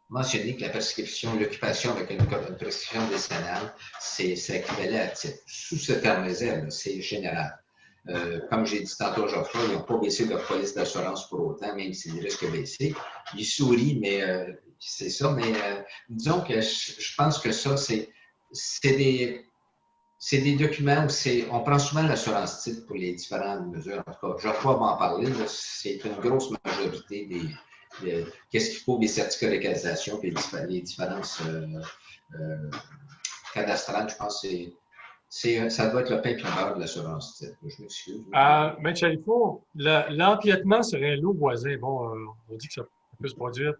mentionné que la prescription, l'occupation avec une prescription décennale, c'est équivalent à titre. Sous ce terme réserve, c'est général. Comme j'ai dit tantôt à Geoffroy, ils n'ont pas baissé leur police d'assurance pour autant, même si le risque a baissé. Ils sourient, mais c'est ça. Mais disons que je pense que ça, c'est des documents où on prend souvent l'assurance titre pour les différentes mesures. En tout cas, Geoffroy va en parler. C'est une grosse majorité qu'est-ce qu'il faut des certificats de localisation et les différences cadastrales. Je pense que ça doit être le pain et le beurre de l'assurance titre. Je m'excuse. Maître Chalifot, l'empiètement serait un lot voisin. Bon, on dit que ça peut se produire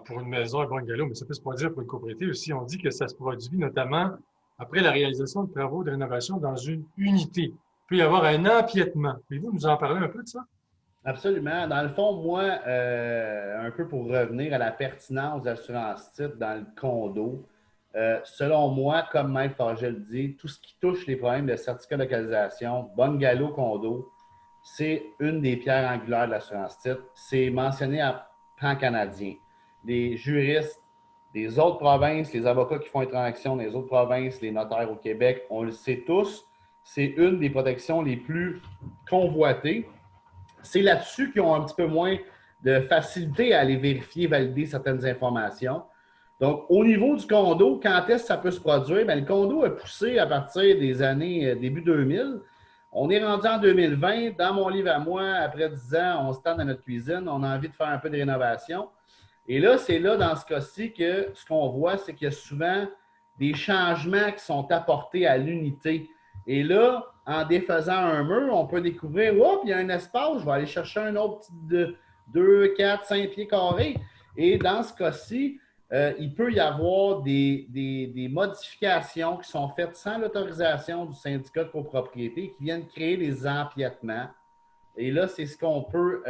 pour une maison, un bungalow, mais ça peut se produire pour une copropriété aussi. On dit que ça se produit notamment après la réalisation de travaux de rénovation dans une unité. Il peut y avoir un empiètement. Pouvez-vous nous en parler un peu de ça? Absolument. Dans le fond, moi, un peu pour revenir à la pertinence d'assurance titre dans le condo, selon moi, comme Maître Forget le dit, tout ce qui touche les problèmes de certificat de localisation, bungalow, condo, c'est une des pierres angulaires de l'assurance titre. C'est mentionné en pan-canadien. Les juristes des autres provinces, les avocats qui font les transactions dans les autres provinces, les notaires au Québec, on le sait tous, c'est une des protections les plus convoitées. C'est là-dessus qu'ils ont un petit peu moins de facilité à aller vérifier, valider certaines informations. Donc, au niveau du condo, quand est-ce que ça peut se produire? Bien, le condo a poussé à partir des années début 2000. On est rendu en 2020. Dans mon livre à moi, après 10 ans, on se tend dans notre cuisine. On a envie de faire un peu de rénovation. Et là, c'est là, dans ce cas-ci, que ce qu'on voit, c'est qu'il y a souvent des changements qui sont apportés à l'unité. Et là, en défaisant un mur, on peut découvrir, hop, il y a un espace, je vais aller chercher un autre petit de 2, 4, 5 pieds carrés. Et dans ce cas-ci, il peut y avoir des modifications qui sont faites sans l'autorisation du syndicat de copropriété qui viennent créer des empiètements. Et là, c'est ce qu'on peut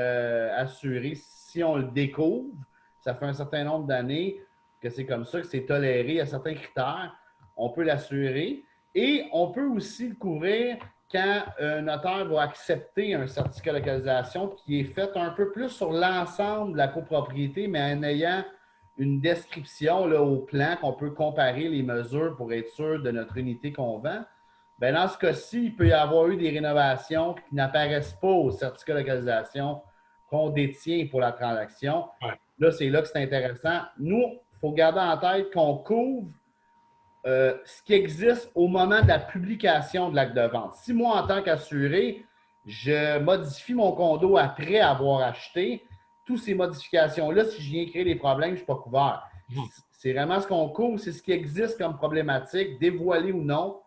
assurer si on le découvre. Ça fait un certain nombre d'années que c'est comme ça, que c'est toléré à certains critères. On peut l'assurer. Et on peut aussi le couvrir quand un notaire va accepter un certificat de localisation qui est fait un peu plus sur l'ensemble de la copropriété, mais en ayant une description là, au plan qu'on peut comparer les mesures pour être sûr de notre unité qu'on vend. Bien, dans ce cas-ci, il peut y avoir eu des rénovations qui n'apparaissent pas au certificat de localisation qu'on détient pour la transaction. Ouais. Là, c'est là que c'est intéressant. Nous, il faut garder en tête qu'on couvre ce qui existe au moment de la publication de l'acte de vente. Si moi, en tant qu'assuré, je modifie mon condo après avoir acheté, toutes ces modifications-là, si je viens créer des problèmes, je ne suis pas couvert. C'est vraiment ce qu'on couvre, c'est ce qui existe comme problématique, dévoilé ou non,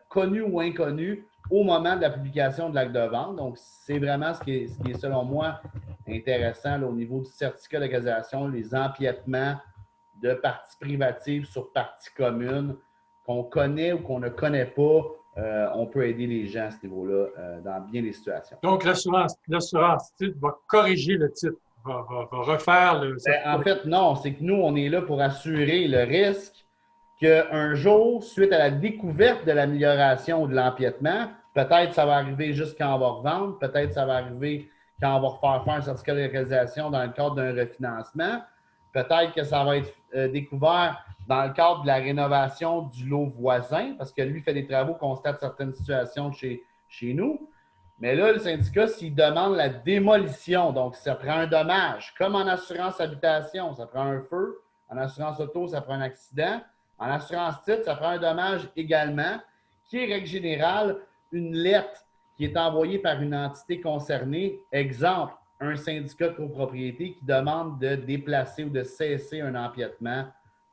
connu ou inconnu, au moment de la publication de l'acte de vente. Donc, c'est vraiment ce qui est, selon moi, intéressant là, au niveau du certificat de localisation, les empiètements de parties privatives sur parties communes qu'on connaît ou qu'on ne connaît pas, on peut aider les gens à ce niveau-là dans bien des situations. Donc, l'assurance titre va corriger le titre, va refaire le... En fait, non. C'est que nous, on est là pour assurer le risque qu'un jour, suite à la découverte de l'amélioration ou de l'empiètement, peut-être ça va arriver juste quand on va revendre, peut-être ça va arriver quand on va refaire faire un certificat de localisation dans le cadre d'un refinancement, peut-être que ça va être découvert dans le cadre de la rénovation du lot voisin, parce que lui fait des travaux, constate certaines situations chez nous. Mais là, le syndicat, s'il demande la démolition, donc ça prend un dommage, comme en assurance habitation, ça prend un feu, en assurance auto, ça prend un accident, en assurance titre, ça prend un dommage également, qui est, règle générale, une lettre qui est envoyée par une entité concernée. Exemple, un syndicat de copropriété qui demande de déplacer ou de cesser un empiètement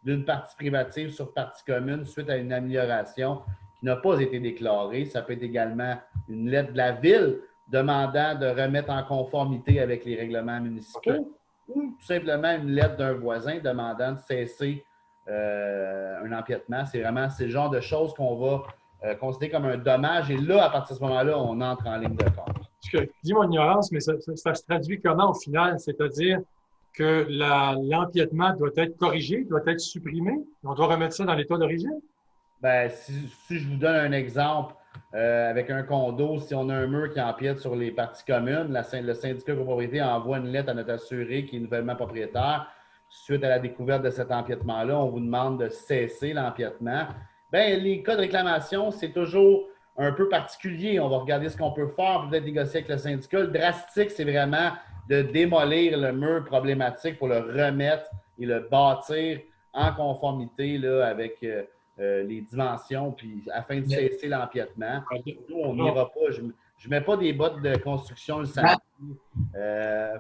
d'une partie privative sur partie commune suite à une amélioration qui n'a pas été déclarée. Ça peut être également une lettre de la ville demandant de remettre en conformité avec les règlements municipaux ou tout simplement une lettre d'un voisin demandant de cesser un empiètement. C'est vraiment ce genre de choses qu'on va considérer comme un dommage. Et là, à partir de ce moment-là, on entre en ligne de compte. Dis mon ignorance, mais ça se traduit comment au final? C'est-à-dire que l'empiètement doit être corrigé, doit être supprimé? On doit remettre ça dans l'état d'origine? Bien, si je vous donne un exemple, avec un condo, si on a un mur qui empiète sur les parties communes, le syndicat de copropriété envoie une lettre à notre assuré qui est nouvellement propriétaire. Suite à la découverte de cet empiètement-là, on vous demande de cesser l'empiètement. Bien, les cas de réclamation, c'est toujours un peu particulier. On va regarder ce qu'on peut faire, peut-être négocier avec le syndicat. Le drastique, c'est vraiment de démolir le mur problématique pour le remettre et le bâtir en conformité là, avec les dimensions, puis afin de cesser l'empiètement. Nous, on n'ira pas. Je ne mets pas des bottes de construction le samedi,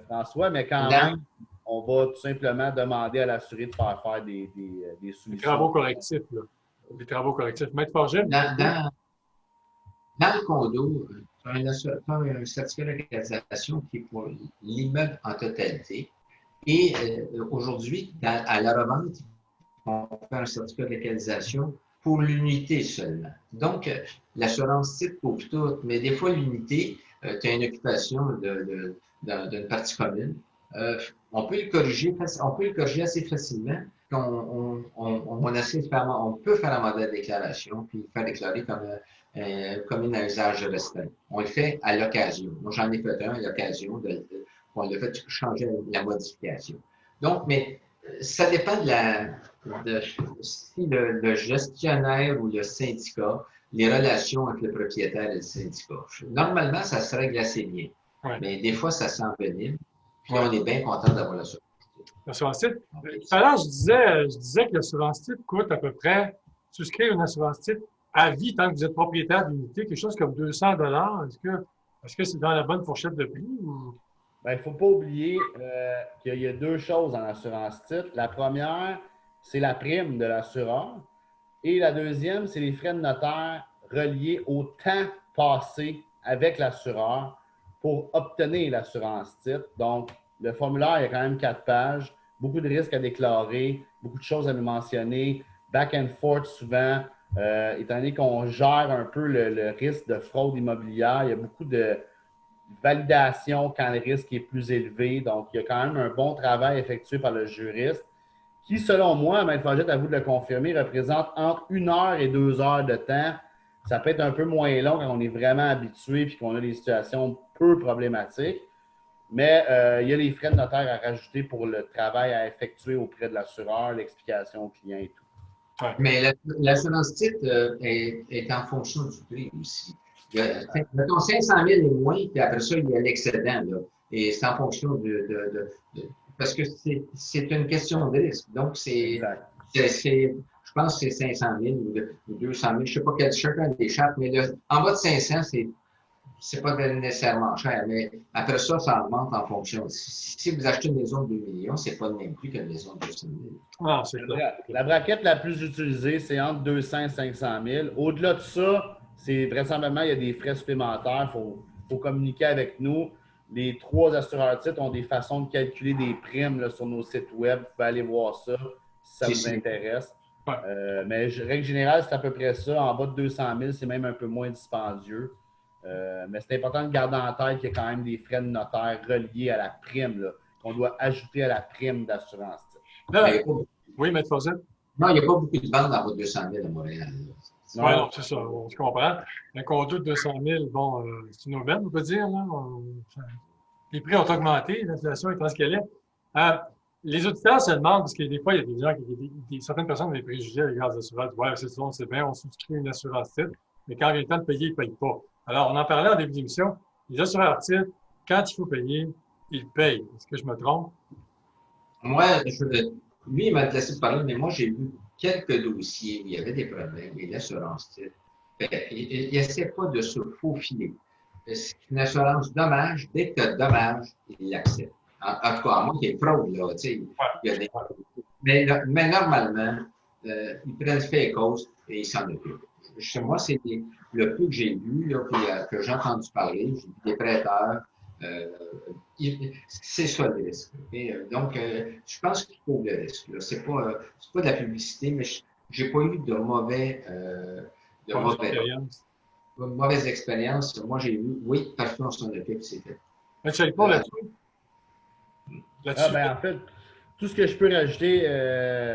François, mais quand même, on va tout simplement demander à l'assuré de faire des soumissions. Des travaux correctifs, là. Des travaux correctifs. Maître Forget? Dans le condo, tu as un certificat de localisation qui est pour l'immeuble en totalité. Et aujourd'hui, à la revente, on fait un certificat de localisation pour l'unité seulement. Donc, l'assurance type couvre tout, mais des fois, l'unité, tu as une occupation d'une partie commune. On peut le corriger assez facilement. On peut faire un mandat de déclaration puis le faire déclarer comme une à usage restreint. On le fait à l'occasion. Moi, j'en ai fait un à l'occasion. On l'a fait changer la modification. Donc, mais ça dépend si le gestionnaire ou le syndicat, les relations entre le propriétaire et le syndicat. Normalement, ça se règle assez bien. Ouais. Mais des fois, ça s'envenime. Puis on est bien content d'avoir l'assurance. L'assurance titre. Tout à l'heure, je disais que l'assurance titre coûte à peu près, souscrire une assurance titre à vie tant que vous êtes propriétaire d'unité, quelque chose comme 200 $. Est-ce que c'est dans la bonne fourchette de prix? Ou... Bien, il ne faut pas oublier qu'il y a deux choses en assurance titre. La première, c'est la prime de l'assureur. Et la deuxième, c'est les frais de notaire reliés au temps passé avec l'assureur pour obtenir l'assurance titre. Donc, le formulaire, il y a quand même 4 pages. beaucoup de risques à déclarer, beaucoup de choses à nous mentionner, back and forth souvent. Étant donné qu'on gère un peu le risque de fraude immobilière, il y a beaucoup de validation quand le risque est plus élevé. Donc, il y a quand même un bon travail effectué par le juriste qui, selon moi, Maître Forget, à vous de le confirmer, représente entre 1 heure et 2 heures de temps. Ça peut être un peu moins long quand on est vraiment habitué et qu'on a des situations peu problématiques. Mais il y a les frais de notaire à rajouter pour le travail à effectuer auprès de l'assureur, l'explication au client et tout. Ouais. Mais l'assurance titre est en fonction du prix aussi. Mettons 500 000 et moins, puis après ça, il y a l'excédent. Et c'est en fonction parce que c'est une question de risque. Donc, je pense que c'est 500 000 ou 200 000. Je ne sais pas quel chacun des chartes, mais en bas de 500, c'est pas nécessairement cher. Mais après ça, ça augmente en fonction. Si vous achetez une maison de 2 millions, c'est pas le même prix qu'une maison de 200 000. Ah, c'est clair. La braquette la plus utilisée, c'est entre 200 et 500 000. Au-delà de ça, c'est vraisemblablement, il y a des frais supplémentaires. Il faut communiquer avec nous. Les 3 assureurs titres ont des façons de calculer des primes là, sur nos sites web. Vous pouvez aller voir ça si ça vous intéresse. Ouais. Mais règle générale, c'est à peu près ça. En bas de 200 000, c'est même un peu moins dispendieux. Mais c'est important de garder en tête qu'il y a quand même des frais de notaire reliés à la prime là, qu'on doit ajouter à la prime d'assurance titre. Oui, Maître Forget? Non, il n'y a pas beaucoup de ventes en bas de 200 000 à Montréal. Oui, non, c'est ça, on se comprend. Un condo de 200 000, bon, c'est une aubaine, on peut dire. Là. Les prix ont augmenté, l'inflation étant ce qu'elle est. Les auditeurs se demandent, parce que des fois, il y a des gens, certaines personnes ont des préjugés à l'égard des assurances. Ouais, c'est bien, on souscrit une assurance titre, mais quand il vient le temps de payer, ils ne payent pas. Alors, on en parlait en début d'émission. Les assureurs titres, quand il faut payer, ils payent. Est-ce que je me trompe? Moi, lui, il m'a laissé parler, mais moi, j'ai vu quelques dossiers où il y avait des problèmes et l'assurance titre. Il n'essaie pas de se faufiler. C'est une assurance dommage. Dès que tu as dommage, il l'accepte. En tout cas, à moins qu'il y ait fraude, là, tu sais. Mais normalement, ils prennent fait et cause et ils s'en occupent. Chez moi, c'est le peu que j'ai vu, là, que j'ai entendu parler. J'ai vu des prêteurs. C'est ça le risque. Donc, je pense qu'il faut le risque. C'est pas de la publicité, mais j'ai pas eu de mauvaise expérience. Moi, j'ai eu, oui, parce qu'on s'en occupe, c'est fait. Mais tu sais pas là-dessus? En fait, tout ce que je peux rajouter,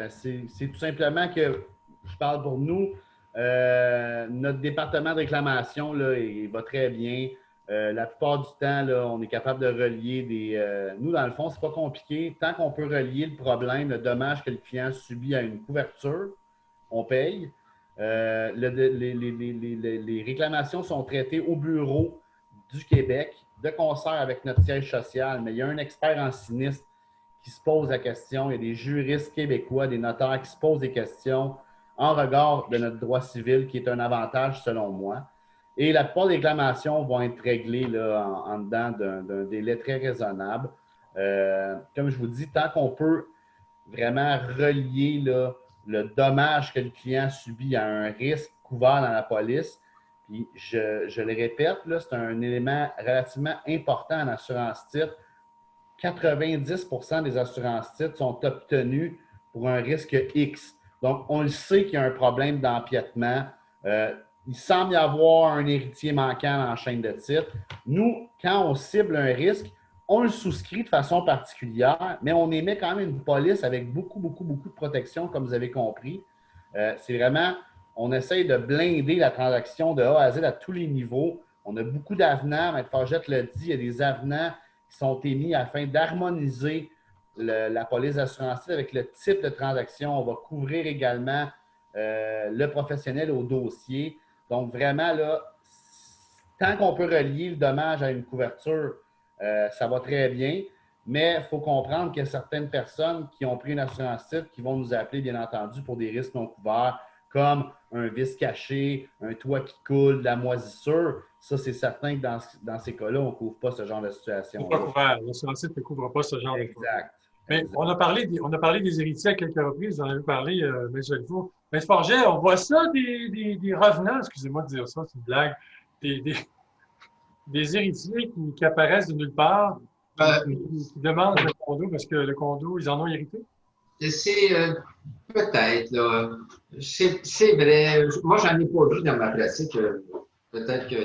c'est tout simplement que je parle pour nous. Notre département de réclamation là, il va très bien. La plupart du temps, là, on est capable de relier nous, dans le fond, c'est pas compliqué. Tant qu'on peut relier le problème, le dommage que le client subit à une couverture, on paye. Les réclamations sont traitées au bureau du Québec, de concert avec notre siège social, mais il y a un expert en sinistre qui se pose la question. Il y a des juristes québécois, des notaires qui se posent des questions en regard de notre droit civil, qui est un avantage selon moi. Et la plupart des réclamations vont être réglées là, en dedans d'un délai très raisonnable. Comme je vous dis, tant qu'on peut vraiment relier là, le dommage que le client subit à un risque couvert dans la police, puis je le répète, c'est un élément relativement important en assurance titre. 90% des assurances titres sont obtenues pour un risque X. Donc, on le sait qu'il y a un problème d'empiètement. Il semble y avoir un héritier manquant dans la chaîne de titre. Nous, quand on cible un risque, on le souscrit de façon particulière, mais on émet quand même une police avec beaucoup de protection, comme vous avez compris. C'est vraiment, on essaye de blinder la transaction de A à Z à tous les niveaux. On a beaucoup d'avenants. Maître Forget l'a dit, il y a des avenants qui sont émis afin d'harmoniser la police d'assurance avec le type de transaction. On va couvrir également le professionnel au dossier. Donc, vraiment, là, tant qu'on peut relier le dommage à une couverture, ça va très bien. Mais il faut comprendre qu'il y a certaines personnes qui ont pris une assurance titre qui vont nous appeler, bien entendu, pour des risques non couverts, comme un vice caché, un toit qui coule, de la moisissure. Ça, c'est certain que dans ces cas-là, on ne couvre pas ce genre de situation. C'est pas couvert. L'assurance titre ne couvre pas ce genre de choses. Exact. Mais on a parlé des héritiers à quelques reprises. Vous en avez parlé, M. Delvaux. Mais Forget, on voit ça des revenants, excusez-moi de dire ça, c'est une blague, des héritiers qui apparaissent de nulle part qui demandent le condo parce que le condo, ils en ont hérité? C'est peut-être, là. C'est vrai. Moi, j'en ai pas vu dans ma pratique. Peut-être que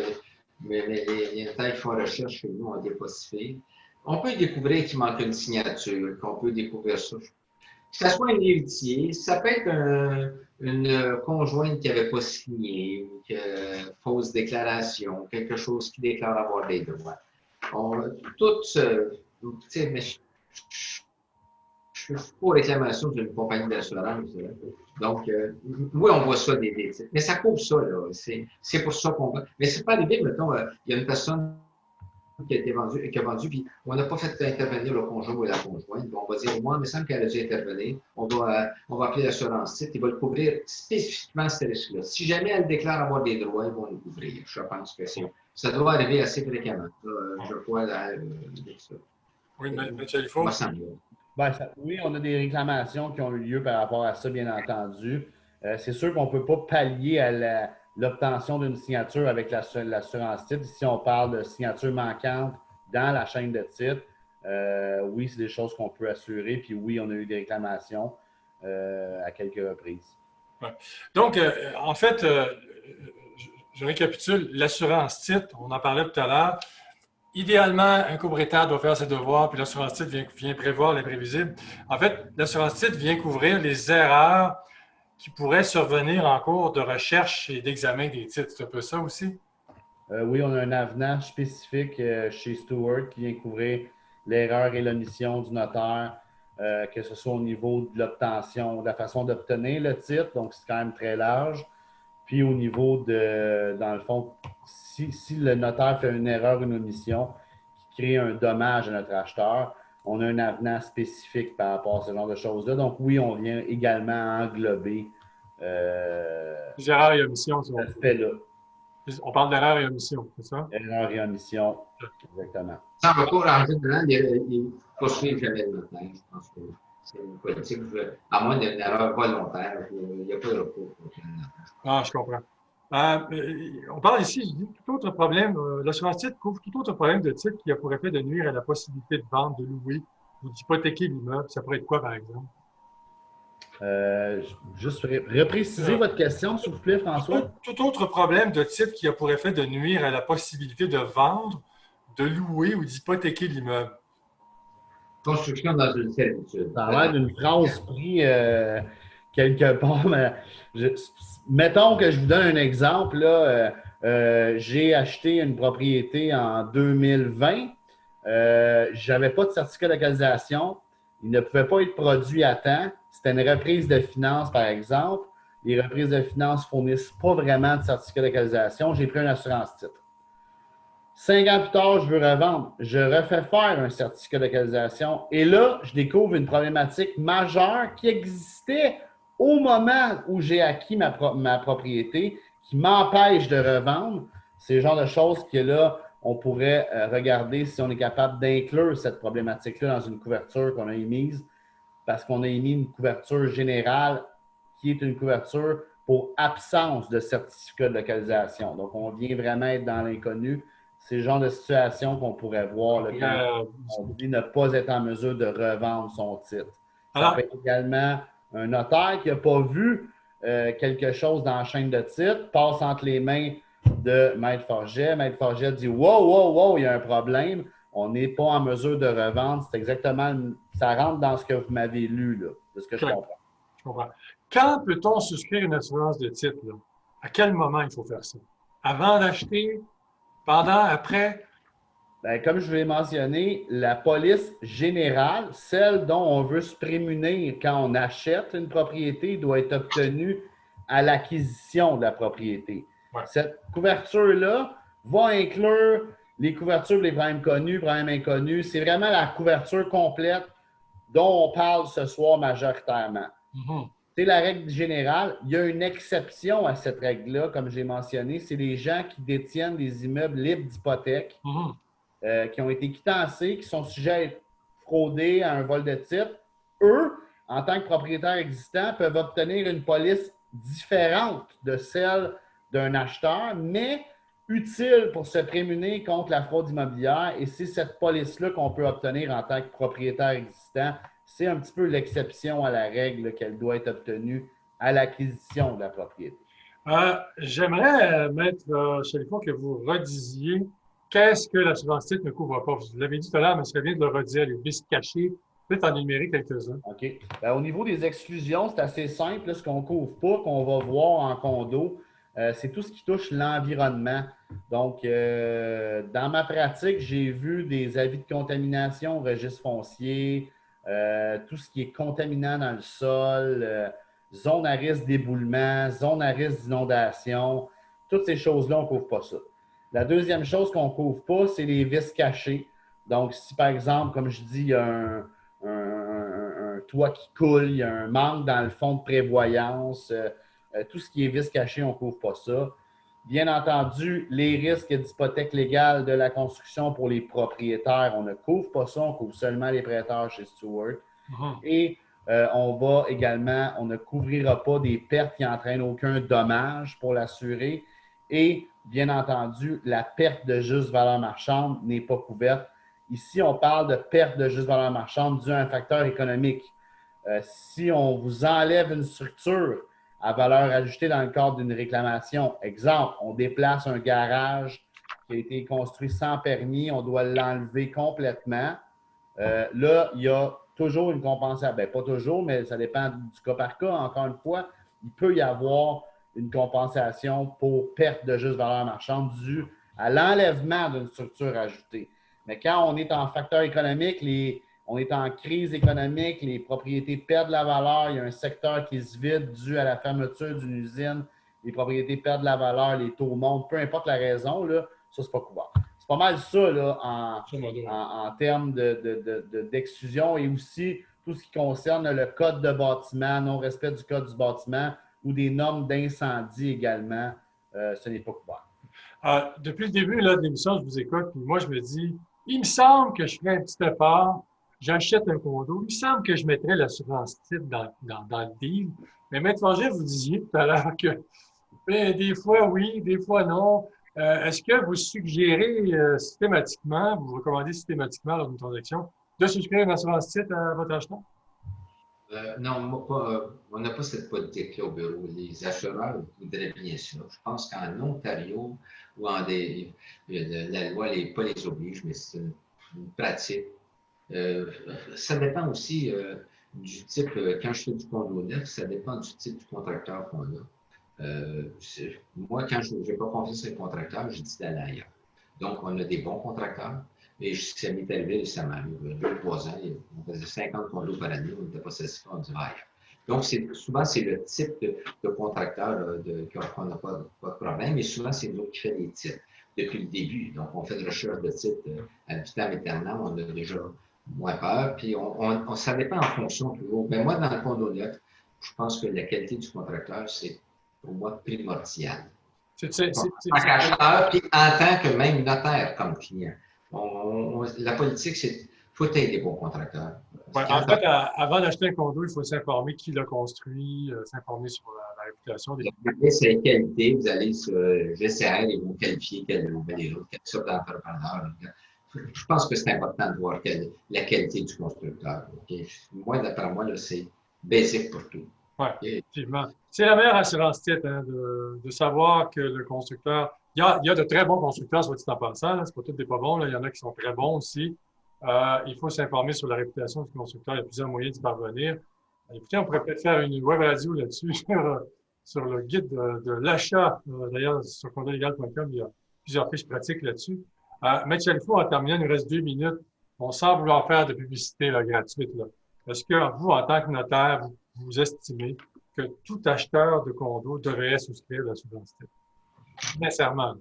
les gens qui font recherche chez nous ont des possibilités. On peut découvrir qu'il manque une signature, qu'on peut découvrir ça. Que ce soit un héritier, ça peut être une conjointe qui n'avait pas signé, ou qui fausse déclaration, quelque chose qui déclare avoir des droits. Tout, tu sais, mais je suis pour réclamation d'une compagnie d'assurance. Donc, oui, on voit ça des titres. Mais ça couvre ça, là. C'est pour ça qu'on va. Mais c'est pas arrivé, mettons, il y a une personne qui a vendu, puis on n'a pas fait intervenir le conjoint ou la conjointe. Bon, on va dire, moi, il me semble qu'elle a dû intervenir. On va appeler l'assurance titre. Ils vont le couvrir spécifiquement ce risque-là. Si jamais elle déclare avoir des droits, ils vont le couvrir. Je pense que ça doit arriver assez fréquemment. Je crois ça. Oui, mais il faut. Ben, oui, on a des réclamations qui ont eu lieu par rapport à ça, bien entendu. C'est sûr qu'on ne peut pas pallier à l'obtention d'une signature avec l'assurance titre. Si on parle de signature manquante dans la chaîne de titre, oui, c'est des choses qu'on peut assurer. Puis oui, on a eu des réclamations à quelques reprises. Ouais. Donc, en fait, je récapitule, l'assurance titre, on en parlait tout à l'heure. Idéalement, un copropriétaire doit faire ses devoirs, puis l'assurance titre vient prévoir l'imprévisible. En fait, l'assurance titre vient couvrir les erreurs qui pourraient survenir en cours de recherche et d'examen des titres. C'est un peu ça aussi? Oui, on a un avenant spécifique chez Stewart qui vient couvrir l'erreur et l'omission du notaire, que ce soit au niveau de l'obtention, de la façon d'obtenir le titre, donc c'est quand même très large. Puis au niveau de, dans le fond, si le notaire fait une erreur, une omission qui crée un dommage à notre acheteur, on a un avenant spécifique par rapport à ce genre de choses-là. Donc oui, on vient également englober les erreurs et omissions. cet aspect-là. On parle d'erreur et omission, c'est ça? Erreur et omission, exactement. Sans recours en général, il ne poursuivent jamais le notaire. Je pense que c'est une politique, à moins d'une erreur volontaire, il n'y a pas de recours. Ah, je comprends. On parle ici, je dis, tout autre problème, l'assurance titre couvre tout autre problème de titre qui a pour effet de nuire à la possibilité de vendre, de louer ou d'hypothéquer l'immeuble. Ça pourrait être quoi, par exemple? Juste repréciser votre question, s'il vous plaît, François. Tout autre problème de titre qui a pour effet de nuire à la possibilité de vendre, de louer ou d'hypothéquer l'immeuble. Construction dans une servitude. Ça a l'air d'une phrase prise quelque part. Mais mettons que je vous donne un exemple. Là, j'ai acheté une propriété en 2020. Je n'avais pas de certificat de localisation. Il ne pouvait pas être produit à temps. C'était une reprise de finances, par exemple. Les reprises de finances ne fournissent pas vraiment de certificat de localisation. J'ai pris une assurance titre. 5 ans plus tard, je veux revendre. Je refais faire un certificat de localisation. Et là, je découvre une problématique majeure qui existait au moment où j'ai acquis ma propriété, qui m'empêche de revendre. C'est le genre de choses que là, on pourrait regarder si on est capable d'inclure cette problématique-là dans une couverture qu'on a émise, parce qu'on a émis une couverture générale qui est une couverture pour absence de certificat de localisation. Donc, on vient vraiment être dans l'inconnu. C'est le genre de situation qu'on pourrait voir là, quand on dit ne pas être en mesure de revendre son titre. Ça peut être également un notaire qui n'a pas vu quelque chose dans la chaîne de titre, passe entre les mains de Maître Forget. Maître Forget dit « Wow, il y a un problème. On n'est pas en mesure de revendre. » C'est exactement, ça rentre dans ce que vous m'avez lu, là, de ce que je comprends. Je comprends. Quand peut-on souscrire une assurance de titre? Là? À quel moment il faut faire ça? Avant d'acheter? Pendant? Après? Bien, comme je vous l'ai mentionné, la police générale, celle dont on veut se prémunir quand on achète une propriété, doit être obtenue à l'acquisition de la propriété. Ouais. Cette couverture-là va inclure les couvertures pour les problèmes connus, problèmes inconnus. C'est vraiment la couverture complète dont on parle ce soir majoritairement. C'est la règle générale. Il y a une exception à cette règle-là, comme j'ai mentionné. C'est les gens qui détiennent des immeubles libres d'hypothèque, qui ont été quittancés, qui sont sujets à être fraudés à un vol de titre. Eux, en tant que propriétaires existants, peuvent obtenir une police différente de celle d'un acheteur, mais utile pour se prémunir contre la fraude immobilière et c'est cette police-là qu'on peut obtenir en tant que propriétaire existant. C'est un petit peu l'exception à la règle qu'elle doit être obtenue à l'acquisition de la propriété. J'aimerais, Maître Chalifou, que vous redisiez qu'est-ce que l'assurance titre ne couvre pas. Vous l'avez dit tout à l'heure, mais ce serait bien de le redire, les vices cachés. Peut-être en énumérer quelques-uns. OK. Au niveau des exclusions, c'est assez simple. Là, ce qu'on ne couvre pas, qu'on va voir en condo, c'est tout ce qui touche l'environnement. Donc, dans ma pratique, j'ai vu des avis de contamination au registre foncier, tout ce qui est contaminant dans le sol, zone à risque d'éboulement, zone à risque d'inondation. Toutes ces choses-là, on ne couvre pas ça. La deuxième chose qu'on ne couvre pas, c'est les vices cachés. Donc, si par exemple, comme je dis, il y a un toit qui coule, il y a un manque dans le fonds de prévoyance, tout ce qui est vice caché, on ne couvre pas ça. Bien entendu, les risques d'hypothèque légale de la construction pour les propriétaires, on ne couvre pas ça, on couvre seulement les prêteurs chez Stewart. Et on ne couvrira pas des pertes qui n'entraînent aucun dommage pour l'assuré. Et bien entendu, la perte de juste valeur marchande n'est pas couverte. Ici, on parle de perte de juste valeur marchande due à un facteur économique. Si on vous enlève une structure à valeur ajoutée dans le cadre d'une réclamation, exemple, on déplace un garage qui a été construit sans permis, on doit l'enlever complètement. Là, il y a toujours une compensation. Bien, pas toujours, mais ça dépend du cas par cas. Encore une fois, il peut y avoir une compensation pour perte de juste valeur marchande due à l'enlèvement d'une structure ajoutée. Mais quand on est en facteur économique, on est en crise économique, les propriétés perdent la valeur, il y a un secteur qui se vide dû à la fermeture d'une usine, les propriétés perdent la valeur, les taux montent, peu importe la raison, là, ça, c'est pas couvert. C'est pas mal ça là, en termes d'exclusion et aussi tout ce qui concerne le code de bâtiment, non-respect du code du bâtiment ou des normes d'incendie également, ce n'est pas couvert. Depuis le début là, de l'émission, je vous écoute, puis moi, je me dis, il me semble que je ferais un petit effort, j'achète un condo, il me semble que je mettrais l'assurance titre dans le deal. Mais Maître Forget, vous disiez tout à l'heure que ben, des fois oui, des fois non. Est-ce que vous suggérez systématiquement, vous recommandez systématiquement lors d'une transaction de souscrire une assurance titre à votre acheteur? Non, moi, on n'a pas cette politique-là au bureau. Les assureurs voudraient bien ça. Je pense qu'en Ontario, ou la loi pas les oblige, mais c'est une pratique. Ça dépend aussi du type, quand je fais du condo neuf, ça dépend du type du contracteur qu'on a. Moi, quand je n'ai pas confiance sur les contracteurs, je dis d'aller ailleurs. Donc, on a des bons contracteurs. Et ça m'est arrivé récemment, il y a 2-3 ans, on faisait 50 condos par année, on n'était pas satisfait, on dit ailleurs. Donc, souvent, c'est le type de contracteur qu'on n'a pas de problème, et souvent, c'est nous qui fait les titres depuis le début. Donc, on fait de recherche de titres à vitam aeternam, on a déjà moins peur, puis ça dépend en fonction toujours. Mais moi, dans le condo neuf, je pense que la qualité du contracteur, c'est pour moi primordial. En tant qu'acheteur, puis en tant que même notaire comme client. La politique, c'est faut être des bons contracteurs. Ouais, en fait, avant d'acheter un condo, il faut s'informer qui l'a construit, s'informer sur la réputation des c'est la qualité, vous allez sur GCR et vous qualifiez quelle sorte d'entrepreneur. Je pense que c'est important de voir la qualité du constructeur. Okay? Moi, d'après moi, c'est basic pour tout. Oui, effectivement. C'est la meilleure assurance titre hein, de savoir que le constructeur. Il y a de très bons constructeurs, soit dit en passant. C'est pas tous des pas bons. Là. Il y en a qui sont très bons aussi. Il faut s'informer sur la réputation du constructeur. Il y a plusieurs moyens d'y parvenir. Écoutez, on pourrait peut-être faire une web radio là-dessus sur le guide de l'achat. D'ailleurs, sur condolégal.com, il y a plusieurs fiches pratiques là-dessus. Maître Chalifou, en terminant, il nous reste 2 minutes. On semble vouloir faire de publicité là, gratuite. Là. Est-ce que vous, en tant que notaire, vous estimez que tout acheteur de condo devrait souscrire l'assurance titre? Sincèrement.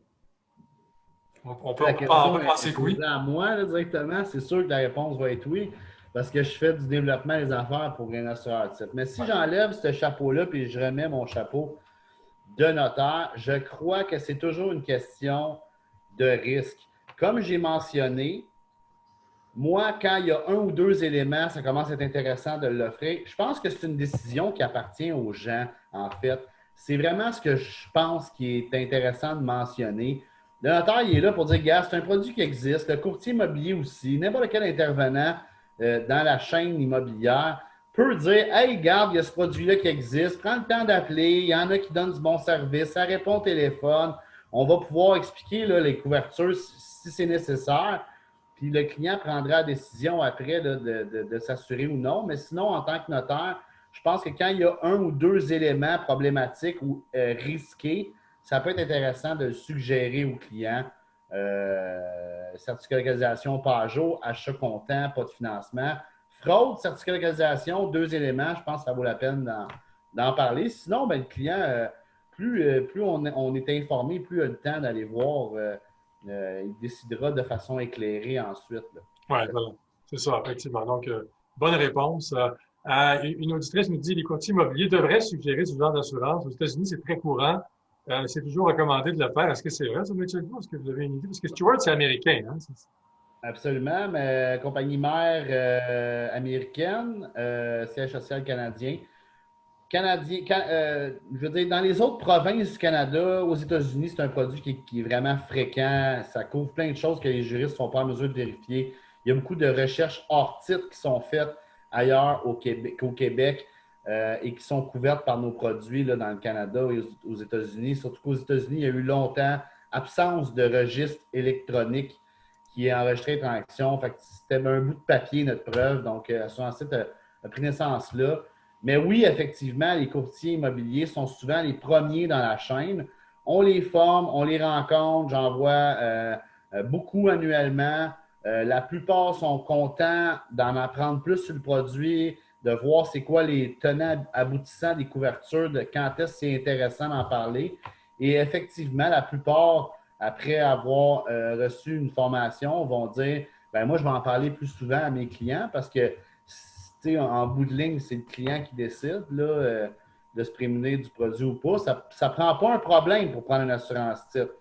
On peut penser que oui. À moi, là, directement, c'est sûr que la réponse va être oui, parce que je fais du développement des affaires pour un assureur titre. Mais si j'enlève ce chapeau-là et je remets mon chapeau de notaire, je crois que c'est toujours une question de risque. Comme j'ai mentionné, moi, quand il y a 1 ou 2 éléments, ça commence à être intéressant de l'offrir. Je pense que c'est une décision qui appartient aux gens, en fait. C'est vraiment ce que je pense qui est intéressant de mentionner. Le notaire, il est là pour dire, gars, c'est un produit qui existe. Le courtier immobilier aussi, n'importe quel intervenant dans la chaîne immobilière peut dire, hey, regarde, il y a ce produit-là qui existe. Prends le temps d'appeler. Il y en a qui donnent du bon service. Ça répond au téléphone. On va pouvoir expliquer là, les couvertures si c'est nécessaire. Puis le client prendra la décision après là, de s'assurer ou non. Mais sinon, en tant que notaire, je pense que quand il y a un ou deux éléments problématiques ou risqués, ça peut être intéressant de le suggérer au client. Certificat de localisation pas à jour, achat comptant, pas de financement. Fraude, certificat de localisation, deux éléments, je pense que ça vaut la peine d'en parler. Sinon, ben, le client, plus on est informé, plus il a le temps d'aller voir, il décidera de façon éclairée ensuite. Oui, voilà. C'est ça, effectivement. Donc, bonne réponse. Une auditrice nous dit les courtiers immobiliers devraient suggérer ce genre d'assurance. Aux États-Unis, c'est très courant. C'est toujours recommandé de le faire. Est-ce que c'est vrai, ça, M. Legault? Est-ce que vous avez une idée? Parce que Stewart, c'est américain, hein? Absolument, mais compagnie mère américaine, siège social canadien. Je veux dire, dans les autres provinces du Canada, aux États-Unis, c'est un produit qui est vraiment fréquent. Ça couvre plein de choses que les juristes ne sont pas en mesure de vérifier. Il y a beaucoup de recherches hors titre qui sont faites ailleurs qu'au Québec et qui sont couvertes par nos produits là, dans le Canada et aux États-Unis. Surtout qu'aux États-Unis, il y a eu longtemps absence de registre électronique qui est enregistré les transactions. Fait que c'était un bout de papier, notre preuve. Donc, Assurance-Titre a pris naissance là. Mais oui, effectivement, les courtiers immobiliers sont souvent les premiers dans la chaîne. On les forme, on les rencontre, j'en vois beaucoup annuellement. La plupart sont contents d'en apprendre plus sur le produit, de voir c'est quoi les tenants aboutissants des couvertures, de quand est-ce que c'est intéressant d'en parler. Et effectivement, la plupart, après avoir reçu une formation, vont dire ben moi, je vais en parler plus souvent à mes clients parce que en bout de ligne, c'est le client qui décide là, de se prémunir du produit ou pas. Ça ne prend pas un problème pour prendre une assurance titre.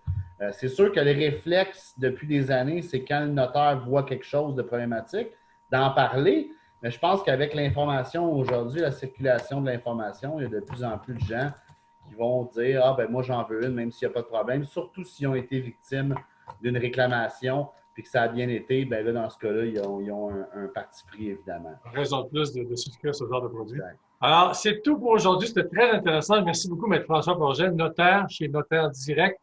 C'est sûr que le réflexe depuis des années, c'est quand le notaire voit quelque chose de problématique, d'en parler. Mais je pense qu'avec l'information aujourd'hui, la circulation de l'information, il y a de plus en plus de gens qui vont dire ah ben moi j'en veux une, même s'il n'y a pas de problème, surtout s'ils ont été victimes d'une réclamation puis que ça a bien été, ben là, dans ce cas-là, ils ont un parti pris, évidemment. Raison de plus de souscrire ce genre de produit. Exact. Alors, c'est tout pour aujourd'hui. C'était très intéressant. Merci beaucoup, Maître François Forget, notaire chez Notaire Direct,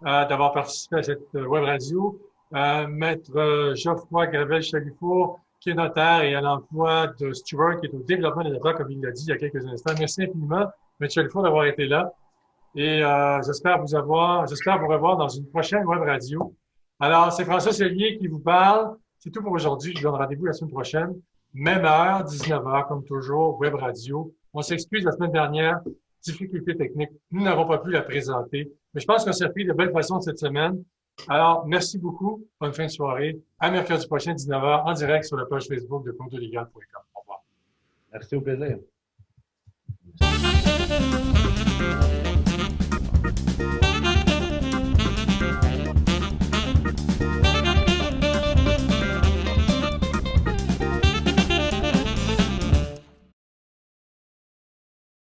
d'avoir participé à cette web radio. Maître Geoffroy Gravel-Chalifour, qui est notaire et à l'emploi de Stewart, qui est au développement des affaires, comme il l'a dit il y a quelques instants. Merci infiniment, Maître Chalifour, d'avoir été là. Et j'espère vous revoir dans une prochaine web radio. Alors, c'est François Cellier qui vous parle. C'est tout pour aujourd'hui. Je vous donne rendez-vous la semaine prochaine. Même heure, 19h, comme toujours, web radio. On s'excuse la semaine dernière, difficulté technique. Nous n'avons pas pu la présenter. Mais je pense qu'on s'est pris de belle façon cette semaine. Alors, merci beaucoup. Bonne fin de soirée. À mercredi prochain, 19h, en direct sur la page Facebook de contolegal.com. Au revoir. Merci, au plaisir.